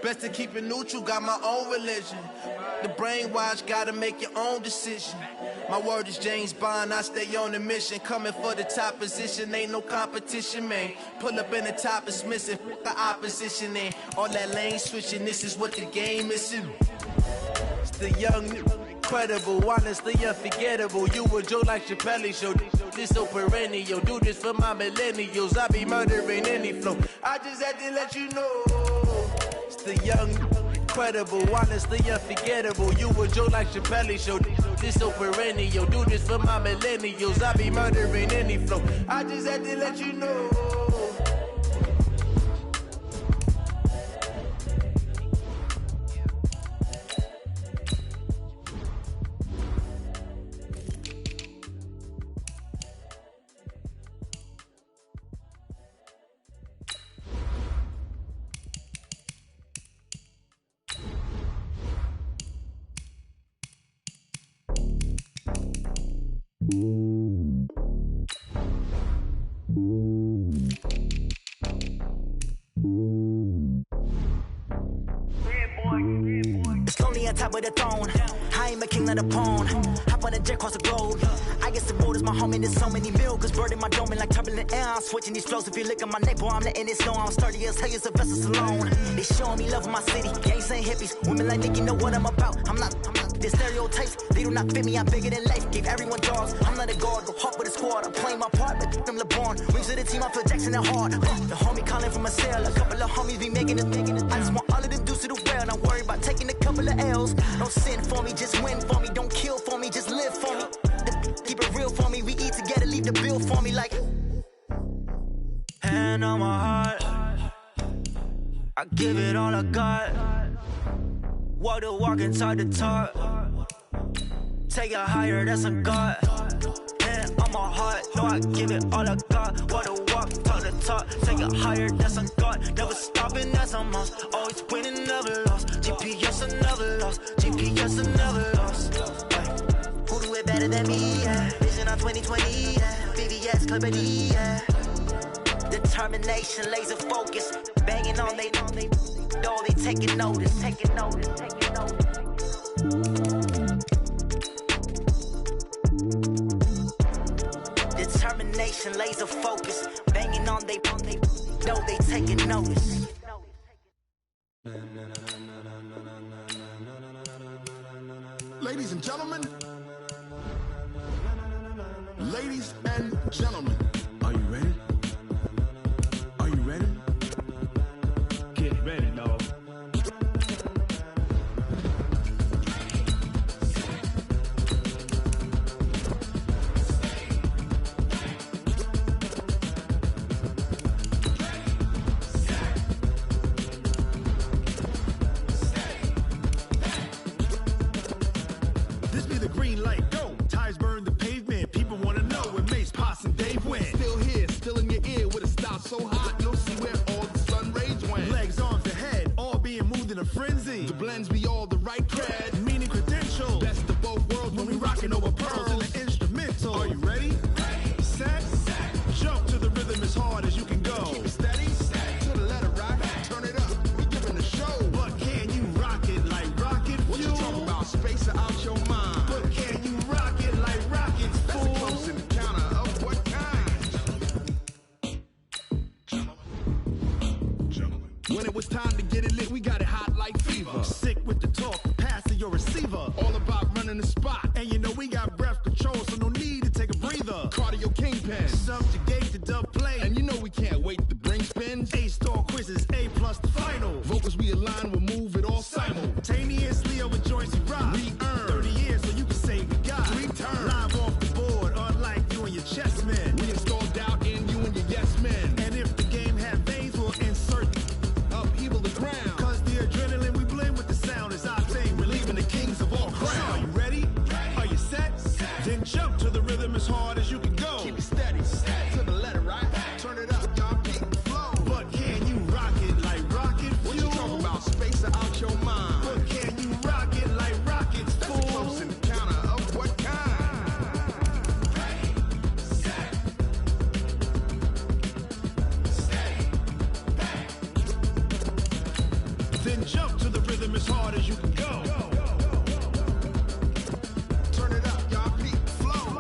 Speaker 8: Best to keep it neutral, got my own religion. The brainwash, gotta make your own decision. My word is James Bond, I stay on the mission. Coming for the top position, ain't no competition, man. Pull up in the top is missing, the opposition in. All that lane switching, this is what the game is. It's the young, incredible, honestly unforgettable. You a Joe like Chappelle show. This so perennial. Do this for my millennials. I be murdering any flow. I just had to let you know. It's the young, incredible, honestly unforgettable. You a Joe like Chappelle show. This so perennial. Do this for my millennials. I be murdering any flow. I just had to let you know.
Speaker 9: It's lonely on top of the throne. I am a king of the pawn. Hop on a jet across the globe. I guess the road is my home and there's so many milk. Bird in my dome and like turbulent air. I'm switching these flows. If you look at my neck, boy, I'm letting it snow. I'm sturdy as hell as a vessel alone. They showing me love in my city. Gangs saying hippies. Women like Nick, you know what I'm about. I'm not the stereotypes. They do not fit me. I'm bigger than life. Gave everyone dogs. I'm not a guard. Go hard with a squad. I'm playing my part, but them LeBron. Wings of the team, I feel Jackson and hard. The homie calling from a cell. A couple of homies be making it. I just want all of them dudes to do well. Don't worry about taking a couple of L's. Don't sin for me, just win for me. Don't kill for me, just live for me. Keep it real for me. We eat together, leave the bill for me like. Hand on my heart, I give it all I got. Walk the walk and talk the talk. Take it higher, that's a God. Hand on my heart, know I give it all I got. Walk the walk, talk, take it higher, that's a God. Never stopping, that's a must. Always winning, never lost. GPS, I never lost. GPS, I never lost. Who do it better than me? Yeah. Vision on 2020, yeah. VVS, Clippity, yeah. Determination, laser focus. Banging on they know they taking notice, taking notice, taking notice. Determination, laser focus. Banging on they know they taking notice.
Speaker 10: Ladies and gentlemen, ladies and gentlemen, are you ready? Are you ready? Get ready, dog. This be the green light, go. Tires burn the pavement. People want to know where Mace, Poss, and Dave went. Still here, still in your ear with a style so hot, you'll see where all the sun rays went. Legs, arms, the head, all being moved in a frenzy. The blends be all the right cred, meaning credentials. Best of both worlds when we rocking over pearls in the instrumental. Are you ready? Set, jump to the rhythm as hard as you can go. Keep it steady, to the letter rock, turn it up, we giving a show. But can you rock it like rocket fuel? What you talking about, space or out your mind? But can you rock it like rockets, fool? That's a close encounter of what kind? When it was time to get it lit, we got it hot like fever. Sick with the talk, passing your receiver. All about running the spot. And you know we got breath control, so no need to take a breather. Cardio kingpin, subjugate the dub play. And you know we can't wait to bring spins. A-star quizzes, A+ the final. Vocals we align, we'll move it all simultaneously over joints we rock. We earn 30 years, so you can say we got 3 turns. Live off the board, unlike you and your chess men. We install doubt in you and your yes men. And if the game had veins, we'll insert upheaval the ground. Cause the adrenaline we blend with the sound is our thing. We're leaving the kings of all crowns. Are you ready? Are you set? Then jump to the rhythm as hard as you can go. Keep it steady, to the letter right. Turn it up, y'all beat the flow. But can you rock it like rocket fuel? What you talking about, space or out your mind? But can you rock it like rockets, fool? That's a close encounter of what kind? Then jump to the rhythm as hard as you can go. Turn it up, y'all beat the flow.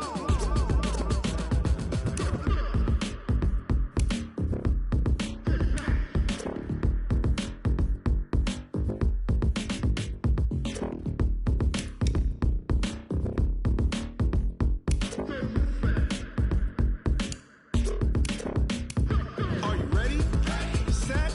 Speaker 10: Are you ready? Set,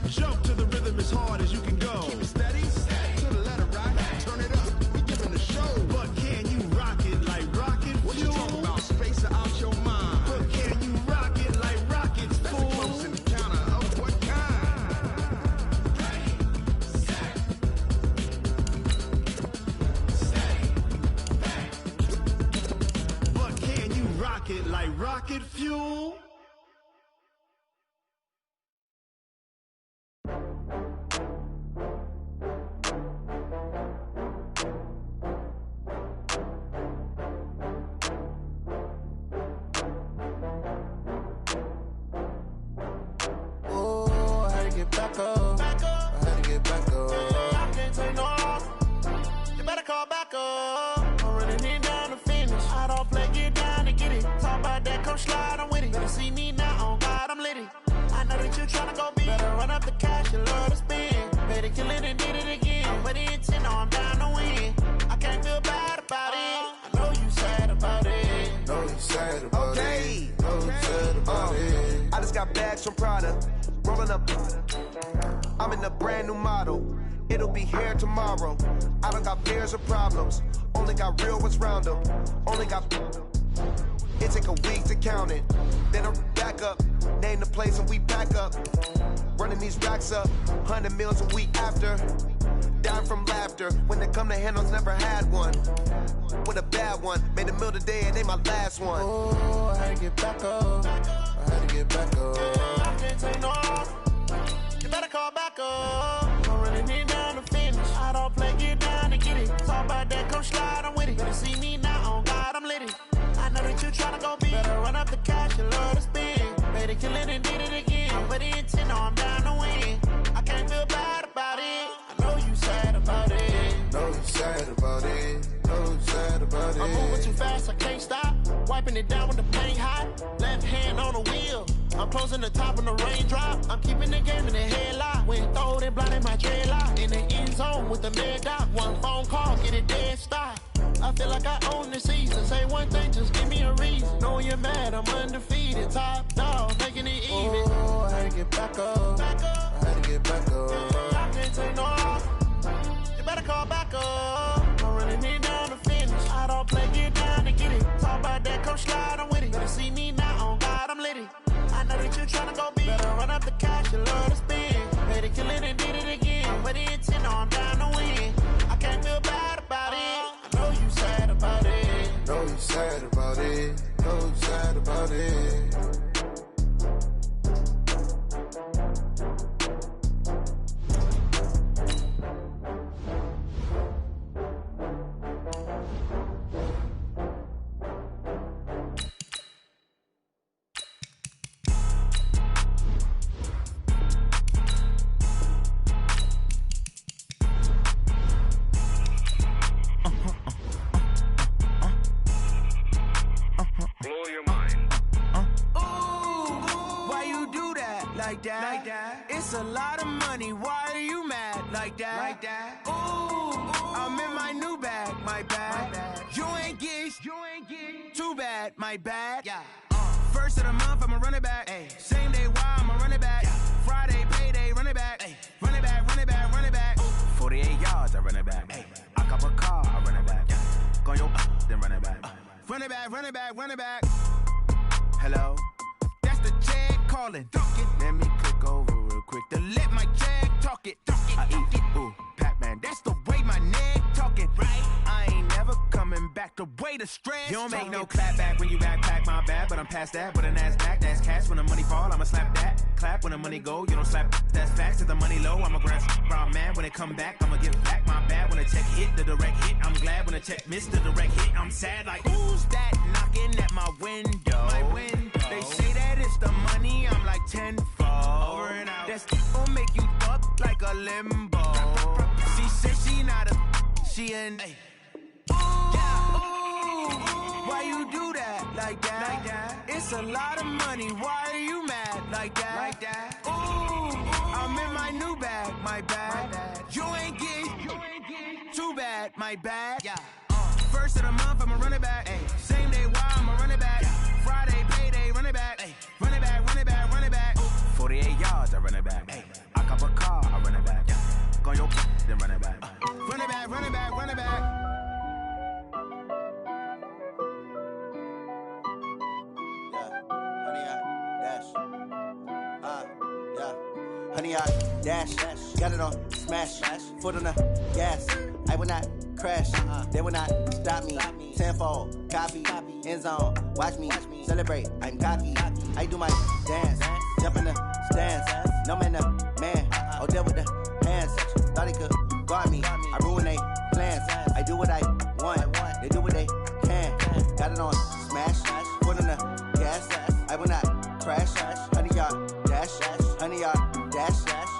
Speaker 10: jump to the rhythm as hard as you can go. Keep it steady, to the letter right. Turn it up, we giving a show. But can you rock it like rocket fuel? What you talking about, space or out your mind? But can you rock it like rockets, fool? That's a close encounter of what kind? But can you rock it like rocket fuel?
Speaker 8: Oh, I had to get back up. I had to get back up. I can't take no loss. You better call back up. I'm running it down to finish. I don't play, get down to get it. Talk about that, come slide, I'm with it. Better see me now, on God, I'm litty. I know that you tryna go big. Better run up the cash, you love to spend. Better kill it and did it again. I'm with the intent, no, I'm down to win. I can't feel bad about it. I know you sad about it.
Speaker 11: Know you sad about it. Know you sad about it. I just got bags from Prada. Rolling up. I'm in a brand new model. It'll be here tomorrow. I don't got fears or problems. Only got real ones round them. Only got. It take a week to count it. Then I back up. Name the place and we back up. Running these racks up. 100 meals a week after. die from laughter. When it come to handles, never had one. With a bad one, made a meal today and ain't my last one.
Speaker 8: Oh, I had to get back up. I had to get back up.
Speaker 6: I can't take no off. You better call back up. Don't really need down to finish. I don't play, get down to get it. Talk about that, come slide, I'm with it. Better see me now, on God, I'm lit it. I know that you tryna go big. Better run up the cash, you love to spend. Better kill it and did it again. I put the intent on, I'm down to win. I can't feel bad about it. I know you sad about it.
Speaker 8: Know you sad about it. Know you sad about it.
Speaker 6: I'm moving too fast, I can't stop. Wiping it down with the paint hot. Left hand on the wheel. I'm closing the top on the raindrop. I'm keeping the game in the headlock. When throwed and blinded my dreadlock. In the end zone with the mad dot. One phone call, get it dead stop. I feel like I own the season. Say one thing, just give me a reason. Knowing you're mad, I'm undefeated. Top dog, making it even.
Speaker 8: Oh, I had to get back up. I had to get back up.
Speaker 6: I can't take no off. You better call back up. Don't really need down to finish. I don't play, get down to get it. Talk about that, come slide, I'm with it. Better see me now, on God, I'm lit it. I know that you tryna go big. Better run up the cash, you love to spend. Better kill it and did it again. But the intent on, I'm down to win. I can't feel bad about it. I know you sad about it.
Speaker 8: Know you sad about it. Know you sad about it. Like that. It's a lot of money. Why are you mad like that? Ooh, I'm in my new bag. My bad. You ain't get. Too bad. My bad. Yeah. First of the month, I'ma run it back. Ay. Same day, why I'ma run it back. Yeah. Friday, payday, run it back. Ay. Run it back, run it back, run it back. Ooh. 48 yards, I run it back. Ay. I cop a car, I run it back. Yeah. Go your then run it back. Run it back, run it back, run it back. Hello? That's the Jag calling. Let me click over real quick to let my Jag talk it. I eat it, ooh, Pac-Man. That's the way my neck talking. Right? I ain't never coming back the way the stress. You don't make no clap back when you backpack, my bad, but I'm past that. With an ass back, that's cash. When the money fall, I'ma slap that. Clap when the money go, you don't slap. That's facts. To the money low, I'ma grab brown man. When it come back, I'ma give back my bad. When the check hit, the direct hit. I'm glad when the check missed the direct hit. I'm sad like, who's that knocking at my window? My window. They say that it's the money, I'm like tenfold. Over and out. That's gon' make you up like a limbo. She said she not a, she an. Ooh, why you do that like that? It's a lot of money. Why are you mad like that? Ooh, I'm in my new bag. My bad. You ain't get too bad. My bad. Yeah. First of the month, I'ma run it back. Ay. Same day, why I'ma run it back. Friday, payday, run it back. Ay. Run it back, run it back, run it back. 48 yards, I run it back. Ay. I cop a car, I run it back. Yeah. Go your then run it back. Run it back, run it back, run it back.
Speaker 12: Honey, I dash, got it on, smash, foot on the gas. I will not crash, they will not stop me. Tenfold, copy, end zone, watch me celebrate. I'm cocky, I do my dance, jump in the stands. No man, the man, oh, deal with the hands. Thought he could guard me, I ruin they plans. I do what I want, they do what they can. Got it on, smash, foot on the gas. I will not crash, honey, y'all dash, honey, y'all dash,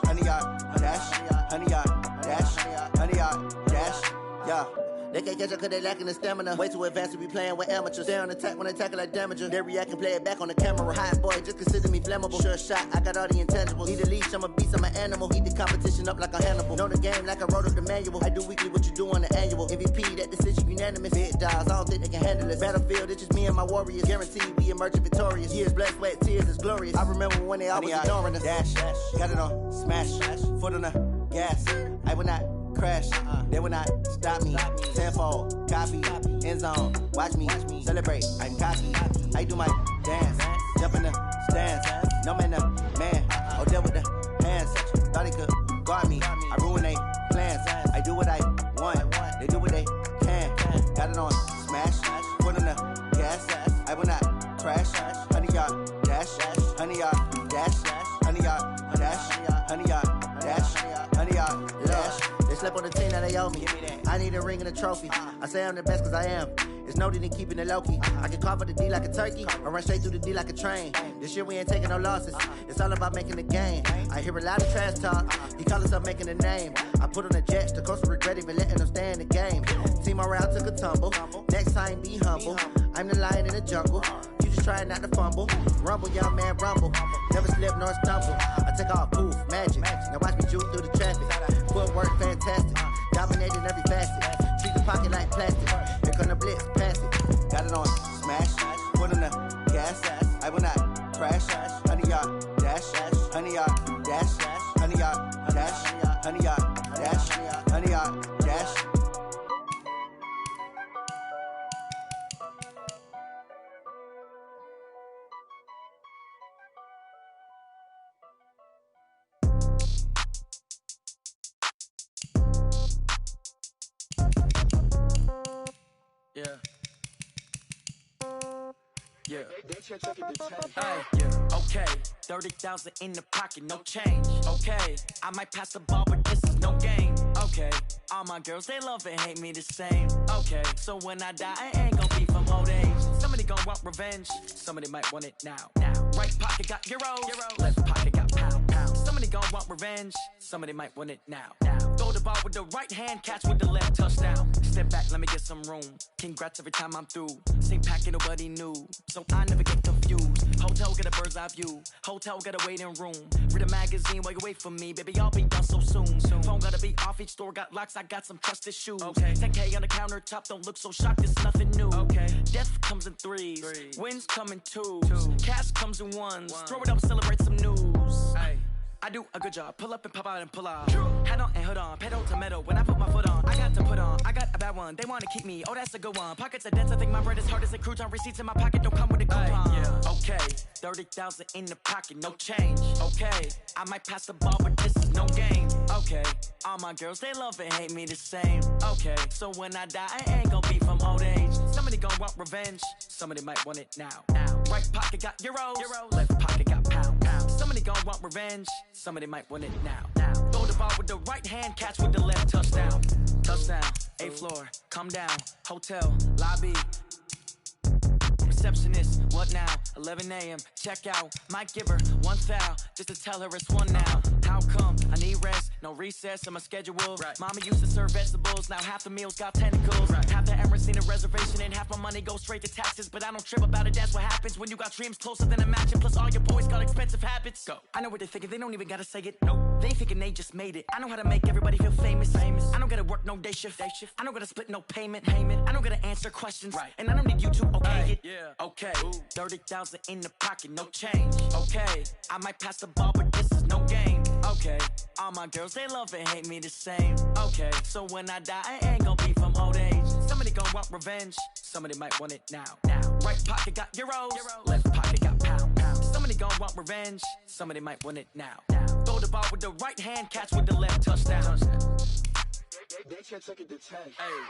Speaker 12: honey, y'all dash, honey, y'all dash, honey, y'all dash, yeah. They can't catch up cause they lacking the stamina. Way too advanced to be playing with amateurs. Stay on attack when they tackle like damager. They react and play it back on the camera. Hot boy, just consider me flammable. Sure shot, I got all the intangibles. Need a leash, I'm a beast, I'm an animal. Heat the competition up like a Hannibal. Know the game like I wrote up the manual. I do weekly what you do on the annual. MVP, that decision unanimous. Big dogs, I don't think they can handle it. Battlefield, it's just me and my warriors. Guaranteed we emerging victorious. Years, blood, sweat, tears, it's glorious. I remember when they always ignoring us. Dash, got it on, smash, foot on the gas. I will not crash, they will not stop me. Tenfold, copy, end zone, watch me celebrate. I'm cocky, I do my dance, jump in the stands. No man, the man, oh, deal with the hands. Thought he could guard me, I ruin they plans. I I do what I want. They do what they can. Got it on smash. Put on the gas. I will not crash. Honey yard dash. Honey yard dash. Honey yard dash. Honey yard dash. Honey yard dash. They slip on the team that they owe me. I need a ring and a trophy. I say I'm the best cause I am. It's no need in keeping it low-key. I can carve for the D like a turkey, or run straight through the D like a train. This year we ain't taking no losses. It's all about making the game. I hear a lot of trash talk. He call himself making a name. I put on the Jets. The coach will regret even letting them stay in the game. Team around took a tumble. Next time be humble. I'm the lion in the jungle. You just trying not to fumble. Rumble, young man, rumble. Never slip nor stumble. I take off, poof, magic. Now watch me juke through the traffic. Footwork fantastic. Dominating every facet. Treat the pocket like plastic. Here come the blitz, pass it. Got it on smash. Put on the gas. I will not crash. Honey yard dash. Honey yard dash. Honey yard dash. Honey yard dash. Honey yard dash.
Speaker 13: Yeah. Hey, yeah. Okay, 30,000 in the pocket, no change. Okay, I might pass the ball, but this is no game. Okay, all my girls, they love and hate me the same. Okay, so when I die, I ain't gonna be from old age. Somebody gon' want revenge, somebody might want it now. Right pocket got euros, left pocket got pound. Somebody gon' want revenge, somebody might want it now. Throw the ball with the right hand, catch with the left, touchdown. Step back, let me get some room. Congrats every time I'm through. Same packet, nobody knew, so I never get confused. Hotel get a bird's eye view. Hotel get a waiting room. Read a magazine while you wait for me. Baby, I'll be done so soon. Phone gotta be off, each store got locks. I got some trusted shoes. Okay. 10K on the countertop, don't look so shocked. It's nothing new. Okay. Death comes in threes. Wins come in twos. Cash comes in ones. Throw it up, celebrate some news. Hey. I do a good job, pull up and pop out and pull out. Hat on and hood on, pedal to metal. When I put my foot on, I got to put on. I got a bad one, they wanna keep me. Oh, that's a good one. Pockets are dense, I think my bread is hard as a crouton. Receipts in my pocket don't come with a coupon. Yeah. Okay, 30,000 in the pocket, no change. Okay, I might pass the ball, but this is no game. Okay, all my girls, they love and hate me the same. Okay, so when I die, I ain't gonna be from old age. Somebody gon' want revenge, somebody might want it now. Right pocket got euros, left pocket got pound. Somebody gon' want revenge, somebody might want it now. Throw the ball with the right hand, catch with the left, touchdown. Touchdown, 8th floor, come down, hotel, lobby. Receptionist, what now? 11 a.m., check out. Might give her one foul, just to tell her it's one now. How come? I need rest, no recess in my schedule. Right. Mama used to serve vegetables, now half the meals got tentacles. Right. Half the Emirates need a reservation and half my money goes straight to taxes. But I don't trip about it, that's what happens when you got dreams closer than a match. And plus all your boys got expensive habits. Go. I know what they're thinking, they don't even gotta say it. Nope. They ain't thinking they just made it. I know how to make everybody feel famous. I don't gotta work no day shift. I don't gotta split no payment. I don't gotta answer questions. Right. And I don't need you to okay it. Yeah. Okay, 30,000 in the pocket, no change. Okay, I might pass the ball, but this is no game. Okay, all my girls, they love and hate me the same. Okay, so when I die, I ain't gonna be from old age. Somebody gon' want revenge, somebody might want it now. Right pocket got euros, left pocket got pound. Somebody gon' want revenge, somebody might want it now. Throw the ball with the right hand, catch with the left, touchdown.
Speaker 14: They can't take it to 10.
Speaker 13: Hey.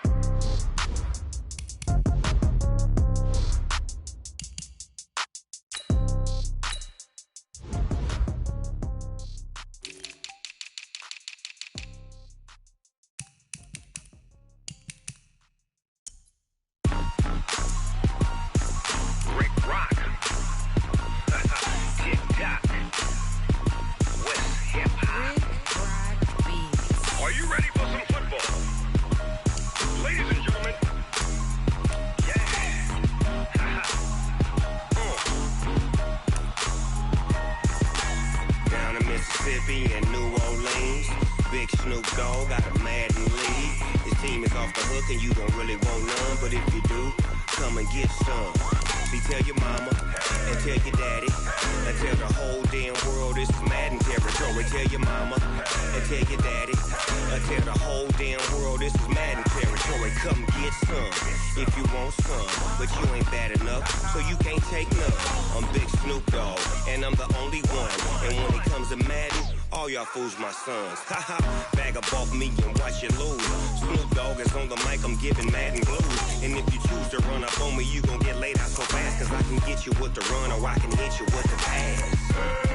Speaker 5: Are you ready for some football? Ladies and gentlemen,
Speaker 15: Down in Mississippi and New Orleans, Big Snoop Dogg got a Madden lead. His team is off the hook and you don't really want none, but if you do, come and get some. See, tell your mama and tell your daddy and tell the whole damn world this is Madden territory. Tell your mama and tell your daddy and tell the whole damn world this is Madden territory. Come get some if you want some, but you ain't bad enough, so you can't take none. I'm Big Snoop Dogg, and I'm the only one. And when it comes to Madden, all y'all fools my sons. Haha, bag up off me and watch you lose. Snoop Dogg is on the mic, I'm giving Madden blues. And if you choose to run up on me, you gon' get laid out so fast, cause I can get you with the run or I can hit you with the pass.